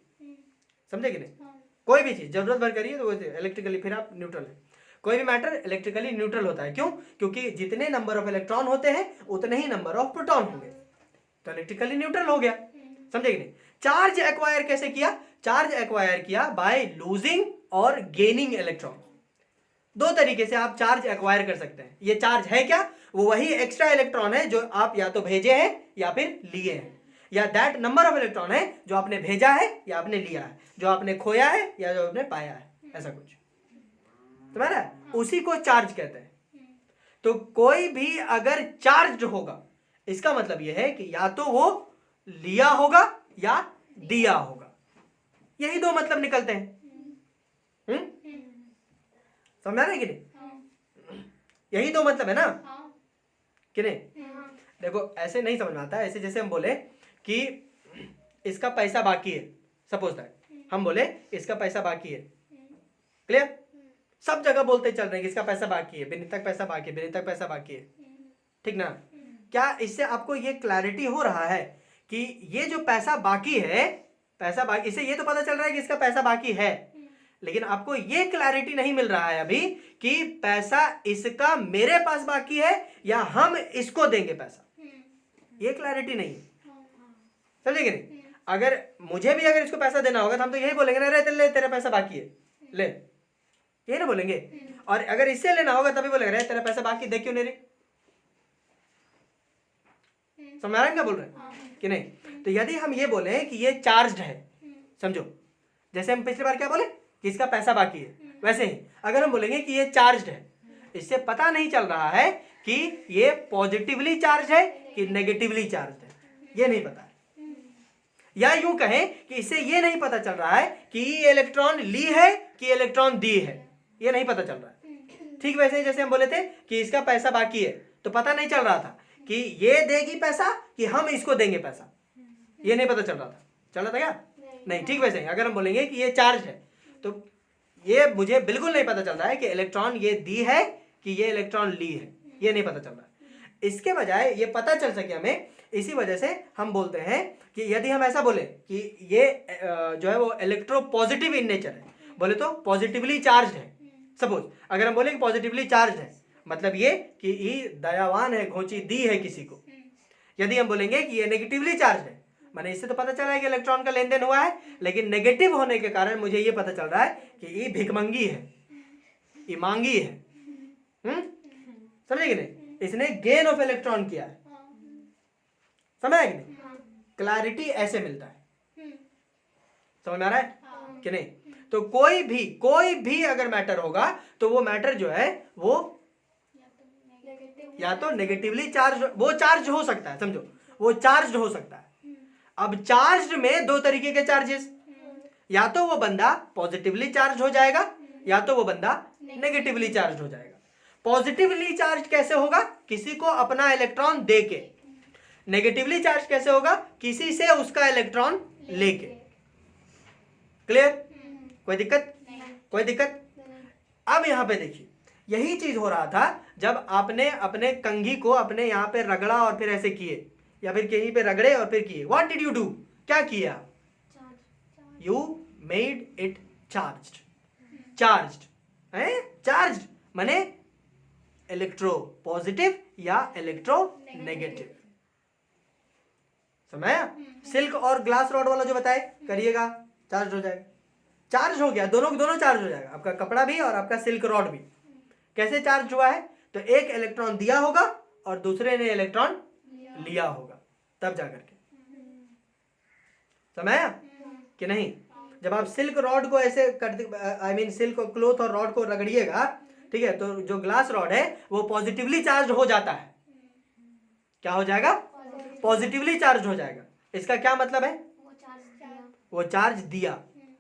समझे कि नहीं? कोई भी चीज जरूरत भर करिए तो वो इलेक्ट्रिकली फिर आप न्यूट्रल है। कोई भी मैटर इलेक्ट्रिकली न्यूट्रल होता है, क्यों? क्योंकि जितने नंबर ऑफ इलेक्ट्रॉन होते हैं उतने ही नंबर ऑफ प्रोटॉन होंगे, तो इलेक्ट्रिकली न्यूट्रल हो गया। समझे कि नहीं? चार्ज एक्वायर कैसे किया? चार्ज एक्वायर किया बाय लूजिंग और गेनिंग इलेक्ट्रॉन। दो तरीके से आप चार्ज एक्वायर कर सकते हैं। ये चार्ज है क्या? वो वही एक्स्ट्रा इलेक्ट्रॉन है जो आप या तो भेजे हैं या फिर लिए हैं, या दैट नंबर ऑफ इलेक्ट्रॉन है जो आपने भेजा है या आपने लिया है, जो आपने खोया है या जो आपने पाया है, ऐसा कुछ। तुम्हारा उसी को चार्ज कहते हैं। तो कोई भी अगर चार्ज होगा, इसका मतलब यह है कि या तो वो लिया होगा या दिया होगा, यही दो मतलब निकलते हैं। समझा रहे कि नहीं? यही दो मतलब है ना कि नहीं? देखो ऐसे नहीं समझ में आता है। ऐसे जैसे हम बोले कि इसका पैसा बाकी है, सपोज दैट हम बोले इसका पैसा बाकी है, क्लियर? सब जगह बोलते चल रहे हैं कि इसका पैसा बाकी है, बिनी तक पैसा बाकी है, बिनी तक पैसा बाकी है, ठीक ना? क्या इससे आपको ये क्लैरिटी हो रहा है कि ये जो पैसा बाकी है, पैसा बाकी, इससे ये तो पता चल रहा है कि इसका पैसा बाकी है, लेकिन आपको ये क्लैरिटी नहीं मिल रहा है अभी कि पैसा इसका मेरे पास बाकी है या हम इसको देंगे पैसा, ये क्लैरिटी नहीं है। समझे कि नहीं? अगर मुझे भी अगर इसको पैसा देना होगा तो हम तो यही बोलेंगे ना, रे ले तेरा पैसा बाकी है, ले, ये ना बोलेंगे। और अगर इससे लेना होगा तभी बोलेंगे रे तेरा पैसा बाकी, दे क्यों नहीं रे? समझ रहे हैं क्या बोल रहे हैं कि नहीं? तो यदि हम ये बोले कि ये चार्ज्ड है, समझो जैसे हम पिछली बार क्या बोले कि इसका पैसा बाकी है, वैसे ही अगर हम बोलेंगे कि ये चार्ज्ड है, इससे पता नहीं चल रहा है कि ये पॉजिटिवली चार्ज है कि नेगेटिवली चार्ज है, ये नहीं पता है। या यूं कहें कि इससे ये नहीं पता चल रहा है कि ये इलेक्ट्रॉन ली है कि इलेक्ट्रॉन दी है, ये नहीं पता चल रहा है। ठीक वैसे ही जैसे हम बोले थे कि इसका पैसा बाकी है, तो पता नहीं चल रहा था कि ये देगी पैसा कि हम इसको देंगे पैसा, ये नहीं पता चल रहा था। चल रहा था क्या? नहीं। ठीक वैसे ही अगर हम बोलेंगे कि ये चार्ज है, तो ये मुझे बिल्कुल नहीं पता चल रहा है कि इलेक्ट्रॉन ये दी है कि ये इलेक्ट्रॉन ली है, ये नहीं पता चल रहा है। इसके बजाय ये पता चल सके हमें, इसी वजह से हम बोलते हैं कि यदि हम ऐसा बोले कि ये जो है वो इलेक्ट्रोपॉजिटिव इन नेचर है, बोले तो पॉजिटिवली चार्ज है। सपोज अगर हम बोले कि पॉजिटिवली चार्ज है, मतलब ये कि दयावान है, घोंची दी है किसी को, यदि हम बोलेंगे कि ये नेगेटिवली चार्ज है, माने इससे तो पता चला है कि इलेक्ट्रॉन का लेन देन हुआ है, लेकिन नेगेटिव होने के कारण मुझे ये पता चल रहा है कि ये भिखमंगी है, ये मांगी है। समझे कि नहीं? इसने गेन ऑफ इलेक्ट्रॉन किया है। समझ आया कि नहीं? क्लैरिटी ऐसे मिलता है। समझ में आ रहा है कि नहीं? तो कोई भी अगर मैटर होगा तो वो मैटर जो है वो या तो नेगेटिवली चार्ज, वो चार्ज हो सकता है, समझो वो चार्ज हो सकता है। अब चार्ज में दो तरीके के चार्जेस, या तो वो बंदा पॉजिटिवली चार्ज हो जाएगा या तो वो बंदा नेगेटिवली चार्ज हो जाएगा। पॉजिटिवली चार्ज कैसे होगा? किसी को अपना इलेक्ट्रॉन देके। नेगेटिवली चार्ज कैसे होगा? किसी से उसका इलेक्ट्रॉन लेके। क्लियर? कोई दिक्कत? कोई दिक्कत? अब यहां पे देखिए, यही चीज हो रहा था जब आपने अपने कंघी को अपने यहां पे रगड़ा और फिर ऐसे किए, या फिर कहीं पे रगड़े और फिर किए। What did you do? क्या किया? You made it charged. Charged है, चार्ज्ड माने इलेक्ट्रो पॉजिटिव या इलेक्ट्रो नेगेटिव। समझ? सिल्क और ग्लास रॉड वाला जो बताए करिएगा, चार्ज हो जाएगा। चार्ज हो गया, दोनों चार्ज हो जाएगा, आपका कपड़ा भी और आपका सिल्क रॉड भी। कैसे चार्ज हुआ है? तो एक इलेक्ट्रॉन दिया होगा और दूसरे ने इलेक्ट्रॉन लिया होगा, तब जाकर के। समझ आया कि नहीं? जब आप सिल्क रॉड को ऐसे आई मीन सिल्क क्लॉथ और रॉड को रगड़िएगा, ठीक है, तो जो ग्लास रॉड है वो पॉजिटिवली चार्ज हो जाता है। क्या हो जाएगा? पॉजिटिवली चार्ज हो जाएगा। इसका क्या मतलब है? वो चार्ज दिया,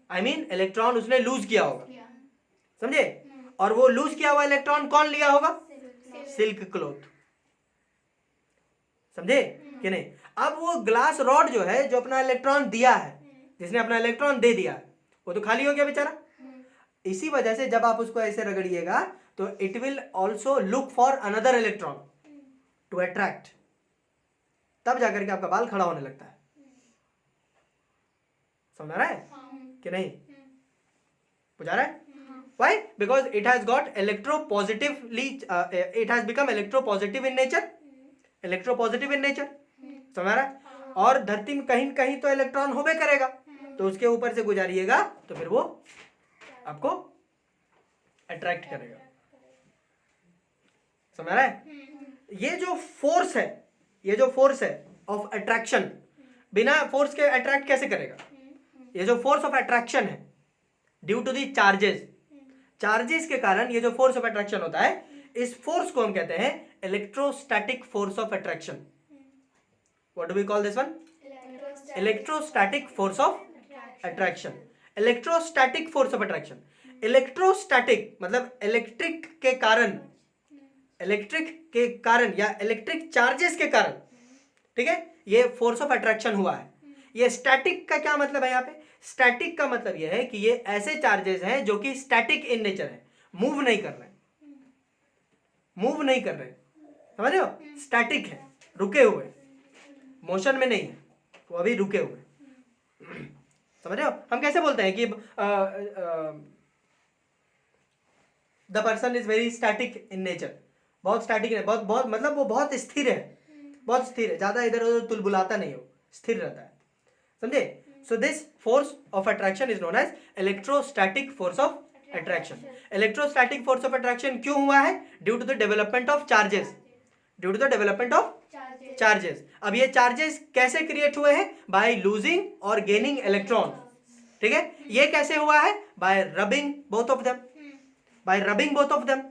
आई मीन इलेक्ट्रॉन उसने लूज किया होगा। समझे? और वो लूज किया हुआ इलेक्ट्रॉन कौन लिया होगा? Silk cloth. समझे कि नहीं? अब वो ग्लास रॉड जो है, जो अपना इलेक्ट्रॉन दिया है, जिसने अपना इलेक्ट्रॉन दे दिया है, वो तो खाली हो गया बेचारा। इसी वजह से जब आप उसको ऐसे रगड़िएगा तो it will also look for another electron to attract, तब जाकर के आपका बाल खड़ा होने लगता है। समझ रहा है कि नहीं? बुझा रहा है? Why? Because it has got electropositively, it has become electropositive in nature. Electropositive in nature. समझ रहा है? और धरती में कहीं कहीं तो इलेक्ट्रॉन होबे करेगा, तो उसके ऊपर से गुजारिएगा तो फिर वो आपको अट्रैक्ट करेगा। समझ रहा है? ये जो फोर्स है, ये जो फोर्स है ऑफ अट्रैक्शन, बिना फोर्स के अट्रैक्ट कैसे करेगा? ये जो फोर्स ऑफ अट्रैक्शन है due to the charges, charges के कारण ये जो फोर्स ऑफ अट्रैक्शन होता है, इस फोर्स को हम कहते हैं electrostatic force of attraction. What do we call this one? Electrostatic force of attraction. Electrostatic force of attraction. Electrostatic मतलब इलेक्ट्रिक के कारण, इलेक्ट्रिक के कारण या इलेक्ट्रिक चार्जेस के कारण, ठीक है, ये फोर्स ऑफ अट्रैक्शन हुआ है। ये स्टैटिक का क्या मतलब है? यहाँ पे स्टैटिक का मतलब यह है कि ये ऐसे चार्जेस हैं जो कि स्टैटिक इन नेचर है, मूव नहीं कर रहे, मूव नहीं कर रहे। समझ रहे हो? स्टैटिक है, रुके हुए, मोशन में नहीं है, वो अभी रुके हुए। समझ रहे हो? हम कैसे बोलते हैं कि the person is very static in nature, बहुत स्टैटिक है, बहुत बहुत मतलब वो बहुत स्थिर है, बहुत स्थिर है, ज्यादा इधर उधर तुलबुलाता नहीं हो, स्थिर रहता है। समझे? So this force of attraction is known as electrostatic force of attraction. Electrostatic force of attraction क्यों हुआ है? Due to the development of charges. Due to the development of charges. अब ये charges कैसे create हुए हैं? By losing or gaining electrons. ठीक है? ये कैसे हुआ है? By rubbing both of them. By rubbing both of them.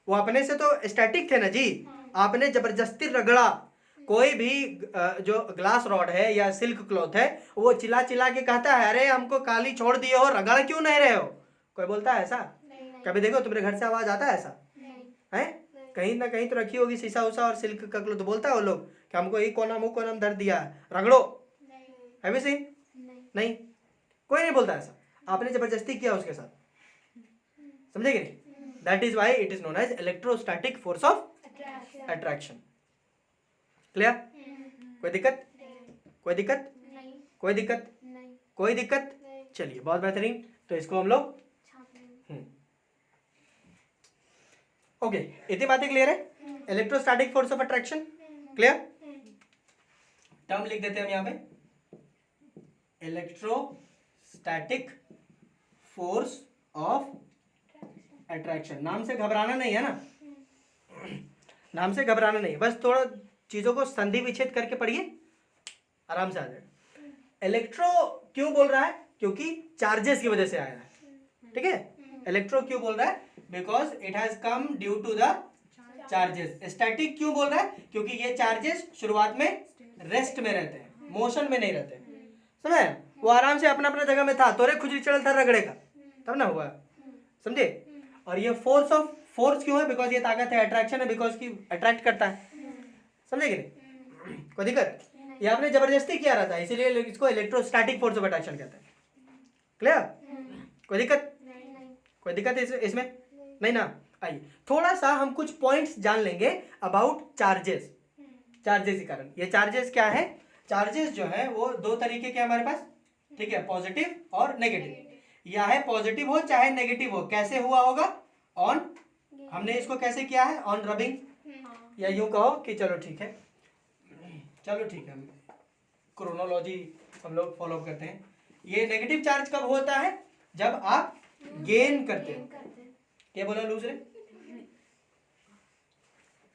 वो अपने से तो static थे ना जी, आपने जबरदस्ती रगड़ा। कोई भी जो ग्लास रॉड है या सिल्क क्लॉथ है, वो चिल्ला चिल्ला के कहता है अरे हमको काली छोड़ दिए हो, रगड़ क्यों नहीं रहे हो? कोई बोलता है ऐसा? कभी देखो तुम्हारे घर से आवाज आता है ऐसा? है? कहीं ना कहीं तो रखी होगी शीशा उषा और सिल्क का क्लॉथ, बोलता है वो लोग कि हमको ये कोना मुंह कोना धर दिया है, रगड़ो। Have you seen? नहीं, कोई नहीं बोलता ऐसा, आपने जबरदस्ती किया उसके साथ। समझे कि नहीं? That is why it is known as electrostatic force of attraction. Clear? कोई दिक्कत? कोई दिक्कत? कोई दिक्कत? कोई दिक्कत? चलिए, बहुत बेहतरीन। तो इसको हम लोग ओके, इतनी बातें क्लियर है? Electrostatic force of attraction clear? Term लिख देते हैं हम यहाँ पे, इलेक्ट्रोस्टैटिक फोर्स ऑफ अट्रैक्शन। नाम से घबराना नहीं है ना, नाम से घबराना नहीं, बस थोड़ा चीजों को संधि विच्छेद करके पढ़िए, आराम से आ जाएगा। इलेक्ट्रो क्यों बोल रहा है? क्योंकि चार्जेस की वजह से आया है, ठीक है। इलेक्ट्रो क्यों बोल रहा है? Because it has come due to the charges. Static क्यों बोल रहा है? क्योंकि ये चार्जेस शुरुआत में रेस्ट में रहते हैं, मोशन में नहीं रहते, समझे। वो आराम से अपना अपना जगह में था, तोरे खुजली चढ़ल था रगड़े का, तब ना हुआ, समझे। और ये फोर्स क्यों है? बिकॉज ये ताकत है, अट्रैक्शन है, बिकॉज की अट्रैक्ट करता है, समझे कि नहीं? कोई दिक्कत? ये आपने जबरदस्ती किया रहा था, इसीलिए इसको इलेक्ट्रोस्टैटिक फोर्स ऑफ अट्रैक्शन कहते हैं। क्लियर? कोई दिक्कत? कोई दिक्कत इसमें नहीं ना। आइए थोड़ा सा हम कुछ पॉइंट्स जान लेंगे अबाउट चार्जेस। चार्जेस के कारण, ये चार्जेस क्या है? चार्जेस जो है वो दो तरीके के हमारे पास, ठीक है, पॉजिटिव और नेगेटिव। या है पॉजिटिव हो चाहे नेगेटिव हो। कैसे हुआ होगा? ऑन, हमने इसको कैसे किया है? ऑन रबिंग, या यूं कहो कि चलो ठीक है, क्रोनोलॉजी हम लोग फॉलो करते हैं। ये नेगेटिव चार्ज कब होता है? जब आप गेन करते हो। क्या बोला लूज रे?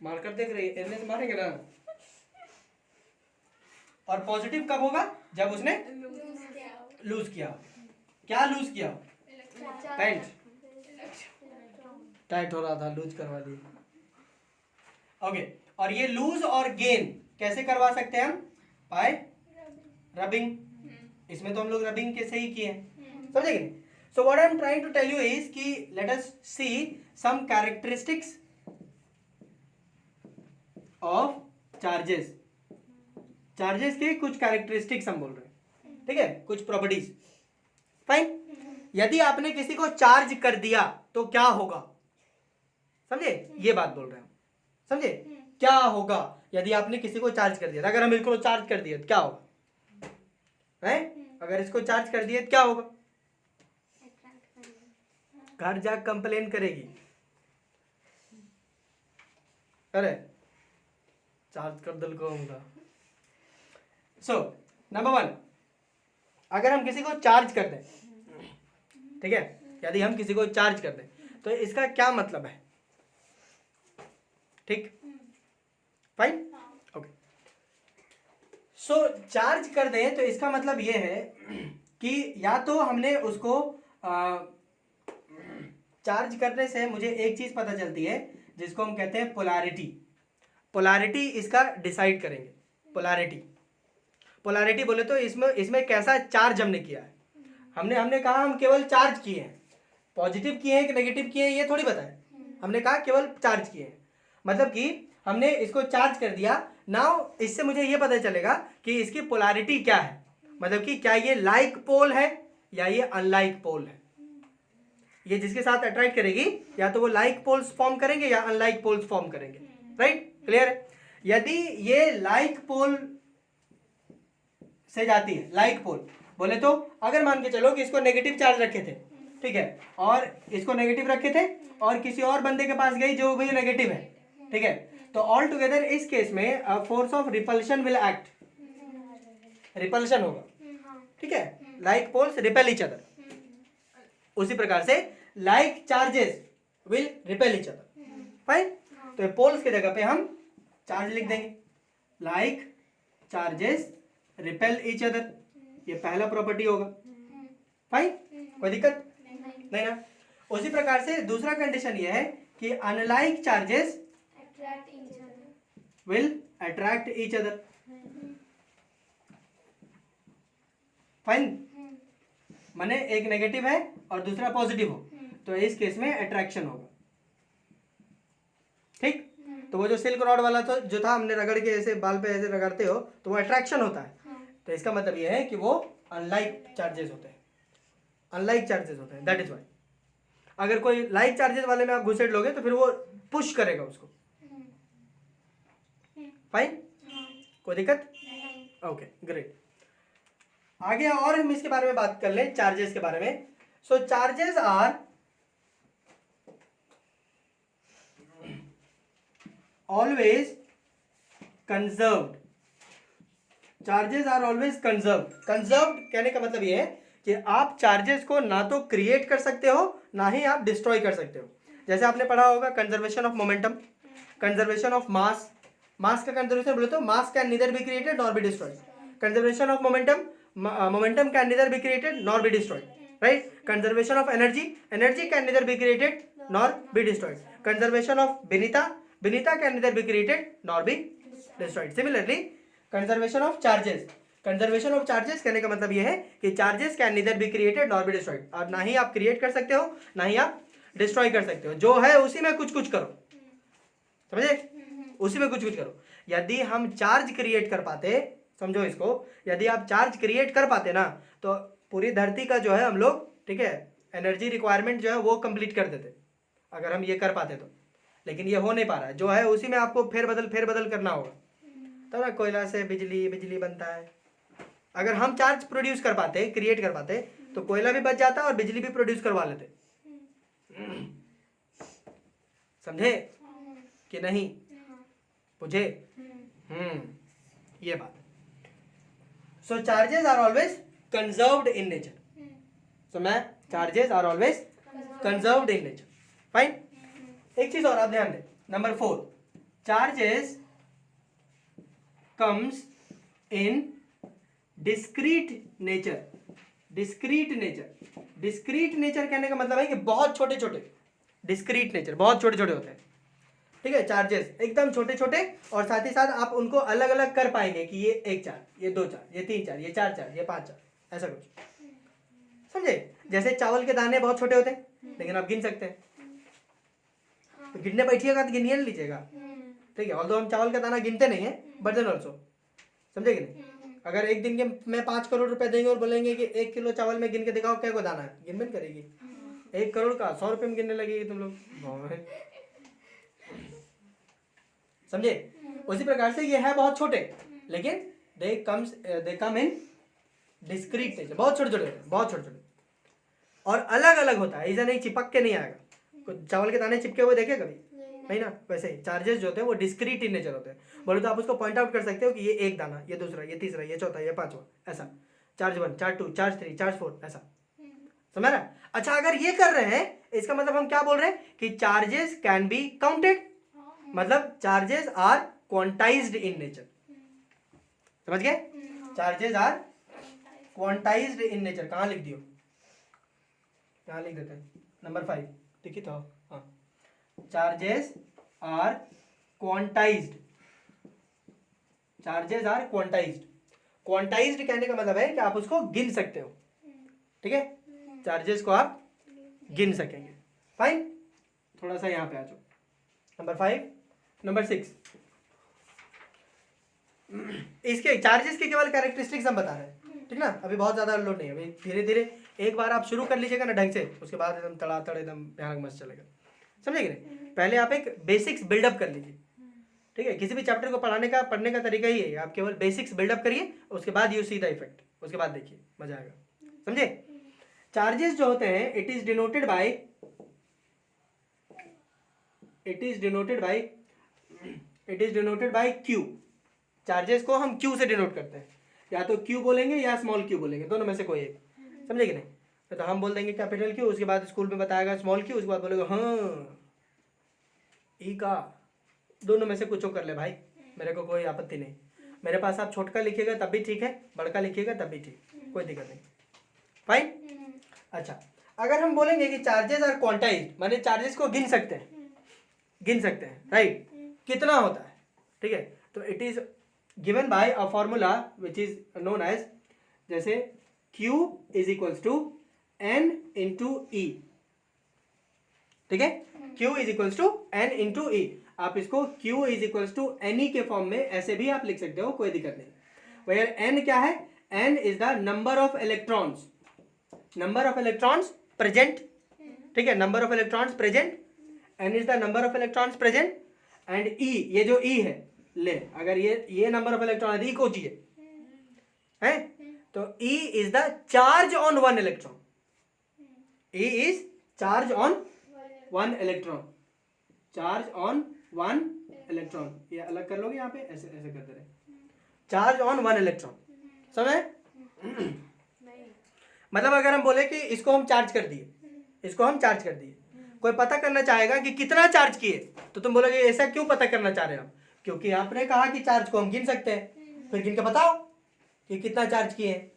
मार कर देख रही है, से मारेंगे ना। और पॉजिटिव कब होगा? जब उसने लूज किया। क्या लूज किया? पैंट टाइट हो रहा था, लूज करवा दिया। ओके, और ये लूज और गेन कैसे करवा सकते हैं हम? Bye rubbing. इसमें तो हम लोग रबिंग कैसे ही किए हैं, समझे कि नहीं? So what I am trying to tell you is कि let us see some characteristics of charges. Charges के कुछ कैरेक्टरिस्टिक्स हम बोल रहे हैं, ठीक है, कुछ प्रॉपर्टीज। फाइन। यदि आपने किसी को चार्ज कर दिया तो क्या होगा? समझे? ये बात बोल रहे हैं, समझे? क्या होगा यदि आपने किसी को चार्ज कर दिया? अगर हम इसको चार्ज कर दिए तो क्या होगा? है? अगर इसको चार्ज कर दिए तो क्या होगा? घर जा कंप्लेन करेगी, अरे चार्ज कर दिल को। सो नंबर 1, अगर हम किसी को चार्ज कर दें, ठीक है, यदि हम किसी को चार्ज कर दें तो इसका क्या मतलब है? ठीक, फाइन, ओके। सो चार्ज कर दें तो इसका मतलब यह है कि या तो हमने उसको चार्ज करने से मुझे एक चीज पता चलती है जिसको हम कहते हैं पोलैरिटी। पोलैरिटी इसका डिसाइड करेंगे। पोलैरिटी बोले तो इसमें कैसा चार्ज हमने किया है। हमने कहा हम केवल चार्ज किए हैं, पॉजिटिव किए हैं कि नेगेटिव किए हैं ये थोड़ी बताए। हमने कहा केवल चार्ज किए हैं, मतलब कि हमने इसको चार्ज कर दिया। नाउ इससे मुझे ये पता चलेगा कि इसकी पोलैरिटी क्या है, मतलब कि क्या ये लाइक पोल है या ये अनलाइक पोल है। ये जिसके साथ अट्रैक्ट करेगी या तो वो लाइक पोल्स फॉर्म करेंगे या अनलाइक पोल्स फॉर्म करेंगे, राइट? क्लियर है? यदि ये लाइक पोल से जाती है, लाइक पोल बोले तो अगर मान के चलो कि इसको नेगेटिव चार्ज रखे थे, ठीक है, और इसको नेगेटिव रखे थे और किसी और बंदे के पास गई जो भी नेगेटिव है, ठीक है, तो ऑल टुगेदर इस केस में force of repulsion will act. Repulsion होगा, ठीक है, like poles repel each other. उसी प्रकार से like charges will repel each other, fine. तो पोल्स की जगह पे हम चार्ज लिख देंगे, like charges repel each other. ये पहला प्रॉपर्टी होगा, फाइन, कोई दिक्कत नहीं ना। उसी प्रकार से दूसरा कंडीशन ये है कि unlike charges will attract each other, fine. माने एक नेगेटिव है और दूसरा पॉजिटिव हो तो इस केस में अट्रैक्शन होगा, ठीक। तो वो जो सिल्क रॉड वाला तो जो था, हमने रगड़ के ऐसे बाल पे ऐसे रगड़ते हो तो वो अट्रैक्शन होता है। तो इसका मतलब ये है कि वो अनलाइक चार्जेस होते हैं, अनलाइक चार्जेस होते हैं, दैट इज व्हाई। अगर कोई लाइक चार्जेस वाले में आप घुसेड़ लोगे तो फिर वो पुश करेगा उसको, फाइन, कोई दिक्कत? Okay, great. आगे और हम इसके बारे में बात कर लें, चार्जेस के बारे में। So charges are always conserved charges are always conserved. Conserved कहने का मतलब ये है कि आप चार्जेस को ना तो क्रिएट कर सकते हो ना ही आप डिस्ट्रॉय कर सकते हो। जैसे आपने पढ़ा होगा conservation of momentum, conservation of mass. Mass का कंजर्वेशन बोले तो mass can neither be created nor be destroyed. Conservation of momentum, momentum can neither be created nor be destroyed, right. Conservation of energy, energy can neither be created nor be destroyed. Conservation of विनिता, विनिता can neither be created nor be destroyed. Similarly conservation of charges, conservation of charges कहने का मतलब ये है कि charges can neither be created nor be destroyed. और ना ही आप क्रिएट कर सकते हो ना ही आप डिस्ट्रॉय कर सकते हो, जो है उसी में कुछ कुछ करो, समझे, उसी में कुछ कुछ करो। यदि हम चार्ज क्रिएट कर पाते, समझो इसको, यदि आप चार्ज क्रिएट कर पाते ना तो पूरी धरती का जो है हम लोग, ठीक है, एनर्जी रिक्वायरमेंट जो है वो कंप्लीट कर देते, अगर हम ये कर पाते तो। लेकिन ये हो नहीं पा रहा है, जो है उसी में आपको फेरबदल करना होगा, तब ना कोयला से बिजली बनता है। अगर हम चार्ज प्रोड्यूस कर पाते, क्रिएट कर पाते, तो कोयला भी बच जाता और बिजली भी प्रोड्यूस करवा लेते। समझे कि नहीं, बुझे? ये बात। So charges are always conserved in nature. सो मैं charges are always conserved in nature. Fine. एक चीज और आप ध्यान दें, number 4, charges comes in discrete nature. Discrete nature, discrete nature कहने का मतलब है कि बहुत छोटे छोटे, डिस्क्रीट नेचर बहुत छोटे छोटे होते हैं, ठीक है। चार्जेस एकदम छोटे छोटे, और साथ ही साथ आप उनको अलग अलग कर पाएंगे कि ये 1 चार्ज, ये 2 चार्ज, ये 3 चार्ज, ये 4 चार्ज, ये 5 चार्ज, ऐसा कुछ, समझे। जैसे चावल के दाने बहुत छोटे होते हैं लेकिन आप गिन सकते हैं, तो गिनने बैठिएगा तो गिनिए लीजिएगा, ठीक है। ऑल्दो हम चावल का दाना गिनते नहीं है, बट देन ऑल्सो, समझे कि नहीं। अगर एक दिन के में 5 करोड़ रुपए देंगे और बोलेंगे कि 1 किलो चावल में गिन के दिखाओ क्या को दाना है, गिन में करेगी। 1 करोड़ का 100 रुपए में गिनने लगेगी तुम लोग, समझे। उसी प्रकार से ये है बहुत छोटे, लेकिन दे कम इन डिस्क्रीट नेचर, बहुत छोटे छोटे होते हैं, बहुत छोटे छोटे, और अलग अलग होता है, ऐसा नहीं चिपक के नहीं आएगा। चावल के दाने चिपके हुए देखे कभी नहीं ना, वैसे ही चार्जेस जो होते हैं वो डिस्क्रीट इन नेचर होते हैं। बोले तो आप उसको पॉइंट आउट कर सकते हो कि ये 1 दाना, ये दूसरा, ये तीसरा, ये चौथा, ये 5वां, ऐसा। चार्ज 1, चार्ज 2, चार्ज 3, चार्ज 4, ऐसा, समझ रहा। अच्छा, अगर ये कर रहे हैं इसका मतलब हम क्या बोल रहे हैं कि चार्जेस कैन बी काउंटेड, मतलब charges are quantised in nature, समझ गए। Charges are quantised in nature. कहाँ लिख दियो, कहाँ लिख देते हैं, नंबर 5 लिखी तो, हाँ। Charges are quantised, charges are quantised. Quantised कहने का मतलब है कि आप उसको गिन सकते हो, ठीक है, चार्जेस को आप गिन सकेंगे। फाइन, थोड़ा सा यहाँ पे आ जाओ, नंबर 5, नंबर 6। इसके चार्जेस के केवल कैरेक्टरिस्टिक्स हम बता रहे हैं, ठीक ना, अभी बहुत ज्यादा लोड नहीं है, अभी धीरे धीरे एक बार आप शुरू कर लीजिएगा ना ढंग से, उसके बाद एकदम तड़ातड़ एकदम भयानक मस्त चलेगा, समझे कि नहीं। पहले आप एक बेसिक्स बिल्डअप कर लीजिए, ठीक है। किसी भी चैप्टर को पढ़ने का तरीका ही है, आप केवल बेसिक्स बिल्डअप करिए, उसके बाद यू सी द इफेक्ट, उसके बाद देखिए मजा आएगा, समझे। चार्जेस जो होते हैं, it is denoted by Q. Charges को हम क्यू से डिनोट करते हैं, या तो क्यू बोलेंगे या स्मॉल क्यू बोलेंगे, दोनों में से कोई एक, समझे कि नहीं। तो हम बोल देंगे कैपिटल क्यू, उसके बाद स्कूल में बताएगा स्मॉल क्यू, उसके बाद बोलेगा हाँ ई का, दोनों में से कुछ कर ले भाई, मेरे को कोई आपत्ति नहीं। मेरे पास आप छोटका लिखिएगा तब भी ठीक है, बड़का लिखिएगा तब भी ठीक, कोई दिक्कत नहीं। फाइन। अच्छा, अगर हम बोलेंगे कि चार्जेस आर क्वांटाइज्ड, माने चार्जेस को गिन सकते हैं, राइट, कितना होता है, ठीक है। तो it is given by a formula which is known as, जैसे Q is equals to N into E, ठीक है। Q is equals to N into E। आप इसको Q is equals to NE के फॉर्म में ऐसे भी आप लिख सकते हो, कोई दिक्कत नहीं। वेयर N क्या है, N is the number of electrons, number of electrons present, ठीक है, number of electrons present, N is the number of electrons present, and E, ये जो E है, ले अगर ये नंबर ऑफ इलेक्ट्रॉन है, E को चाहिए है, तो E is the charge on 1 electron, E is charge on 1 electron, charge on 1 electron. ये अलग कर लोगे यहाँ पे, ऐसे ऐसे करते रहे। Charge on one electron. समझे? नहीं। मतलब अगर हम बोले कि इसको हम चार्ज कर दिए, इसको हम चार्ज कर दिए, कोई पता करना चाहेगा कि कितना चार्ज किए, तो तुम बोलोगे ऐसा क्यों पता करना चाह रहे हो आप? क्योंकि आपने कहा कि चार्ज को हम गिन सकते हैं, फिर गिन के बताओ कि कितना चार्ज किए हैं।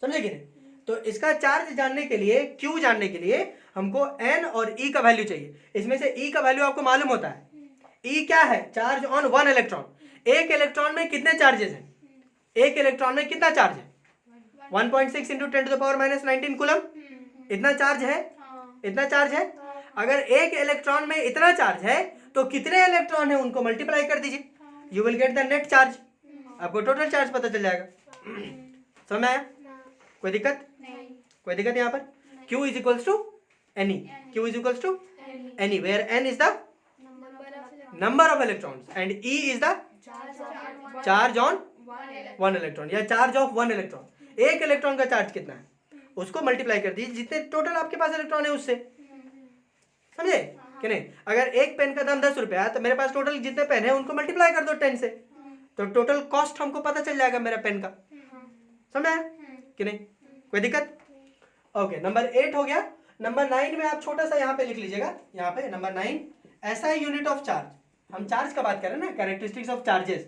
समझे कि नहीं? तो इसका चार्ज जानने के लिए, क्यू जानने के लिए हमको एन और ई का वैल्यू चाहिए। इसमें से ई का वैल्यू आपको मालूम होता है। ई क्या है? Charge on one electron. एक इलेक्ट्रॉन में कितने चार्जेस हैं? एक इलेक्ट्रॉन में कितना चार्ज है? 1.6 इंटू 10⁻⁻19 कूलम। इतना चार्ज है, इतना चार्ज है। अगर एक इलेक्ट्रॉन में इतना चार्ज है तो कितने इलेक्ट्रॉन है उनको मल्टीप्लाई कर दीजिए, you will get the net charge. आपको टोटल चार्ज पता चल जाएगा। समझ में आया? कोई दिक्कत? कोई दिक्कत यहाँ पर? Q is equals to N E. Q is equals to N E, where N is the number of electrons and E is the charge on one electron या चार्ज ऑफ वन इलेक्ट्रॉन। एक इलेक्ट्रॉन का चार्ज कितना है उसको मल्टीप्लाई कर दीजिए जितने टोटल आपके पास इलेक्ट्रॉन है उससे। समझे कि नहीं? अगर एक पेन का दाम 10 रुपया है तो मेरे पास टोटल जितने पेन है उनको मल्टीप्लाई कर दो 10 से, तो टोटल कॉस्ट हमको पता चल जाएगा मेरा पेन का। समझ आया कि नहीं? कोई दिक्कत? ओके, नंबर 8 हो गया। नंबर 9 में आप छोटा सा यहाँ पे लिख लीजिएगा, यहाँ पे नंबर 9 ऐसा यूनिट ऑफ चार्ज। हम चार्ज का बात कर रहे हैं ना, कैरेक्टरिस्टिक्स ऑफ चार्जेस।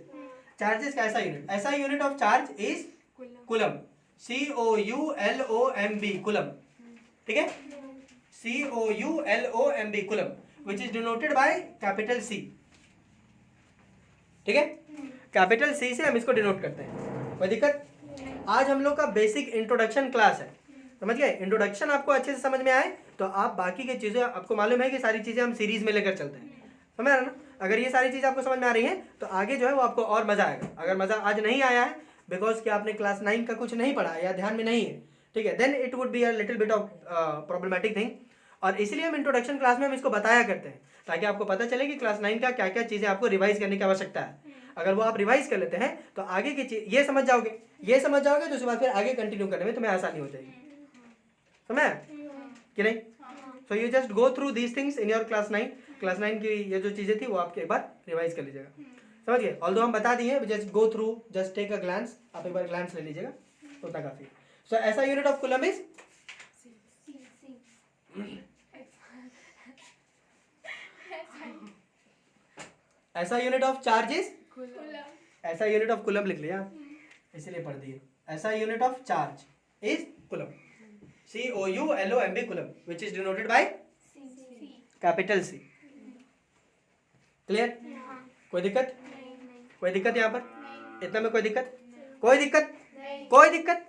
चार्जेस का ऐसा यूनिट, ऐसा unit of charge is coulomb. COULOMB coulomb. ठीक है? COULOMB coulomb which is denoted by capital C। ठीक है? कैपिटल C से हम इसको डिनोट करते हैं। कोई दिक्कत? आज हम लोग का बेसिक इंट्रोडक्शन क्लास है। समझ गए? इंट्रोडक्शन आपको अच्छे से समझ में आए तो आप बाकी की चीज़ें, आपको मालूम है कि सारी चीज़ें हम सीरीज में लेकर चलते हैं। समझ रहे ना? अगर ये सारी चीज़ें आपको समझ में आ रही हैं तो आगे जो है वो आपको और मज़ा आएगा। अगर मज़ा आज नहीं आया है बिकॉज कि आपने क्लास 9 का कुछ नहीं पढ़ा या ध्यान में नहीं है, ठीक है, then it would be a little bit of problematic thing. और इसलिए हम इंट्रोडक्शन क्लास में हम इसको बताया करते हैं ताकि आपको पता चले कि क्लास 9 का क्या क्या चीज़ें आपको रिवाइज करने की आवश्यकता है। अगर वो आप रिवाइज कर लेते हैं तो आगे की चीज ये समझ जाओगे तो उसके बाद फिर आगे कंटिन्यू करने में तुम्हें आसानी हो जाएगी। समझ कि नहीं? So you just go through these things in your class 9। Class 9 की ये जो चीज़ें थी वो आपके एक बार रिवाइज कर लीजिएगा। समझ गए? ऑल्दो हम बता दिए, just go through, just take a glance. आप एक बार ग्लांस ले लीजिएगा, उतना काफी। सो ऐसा यूनिट ऑफ कूलम इज ऐसा यूनिट ऑफ चार्जेस, ऐसा यूनिट ऑफ कूलम लिख लिया इसलिए पढ़ दिए। ऐसा unit of charge is coulomb. COULOMB coulomb which is denoted by capital C। Clear? कोई दिक्कत? कोई दिक्कत यहाँ पर? इतना में कोई दिक्कत? कोई दिक्कत? कोई दिक्कत?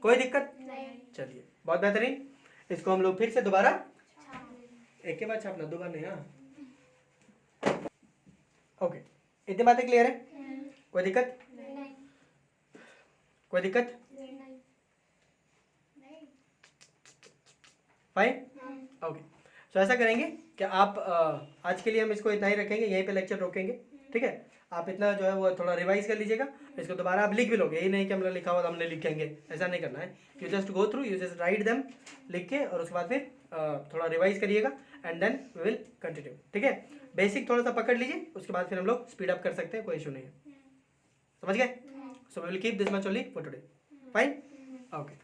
कोई दिक्कत? चलिए, बहुत बेहतरीन। इसको हम लोग फिर से दोबारा एक के बाद छापना, दो बार नहीं। हाँ, ओके, इतनी बातें क्लियर है? कोई दिक्कत? कोई दिक्कत? Fine, okay. सो ऐसा करेंगे कि आप आज के लिए हम इसको इतना ही रखेंगे, यहीं पे लेक्चर रोकेंगे। ठीक है? आप इतना जो है वो थोड़ा रिवाइज कर लीजिएगा, इसको दोबारा आप लिख भी लोगे। यही नहीं कि हमने लिखा हुआ तो हमने लिखेंगे, ऐसा नहीं करना है। You just go through, you just write them लिख के, और उसके बाद फिर थोड़ा रिवाइज करिएगा and then we will continue. ठीक है? बेसिक थोड़ा सा पकड़ लीजिए, उसके बाद फिर हम लोग स्पीड अप कर सकते हैं, कोई इशू नहीं है। समझ गए? So we will keep this much only for today. Fine, okay.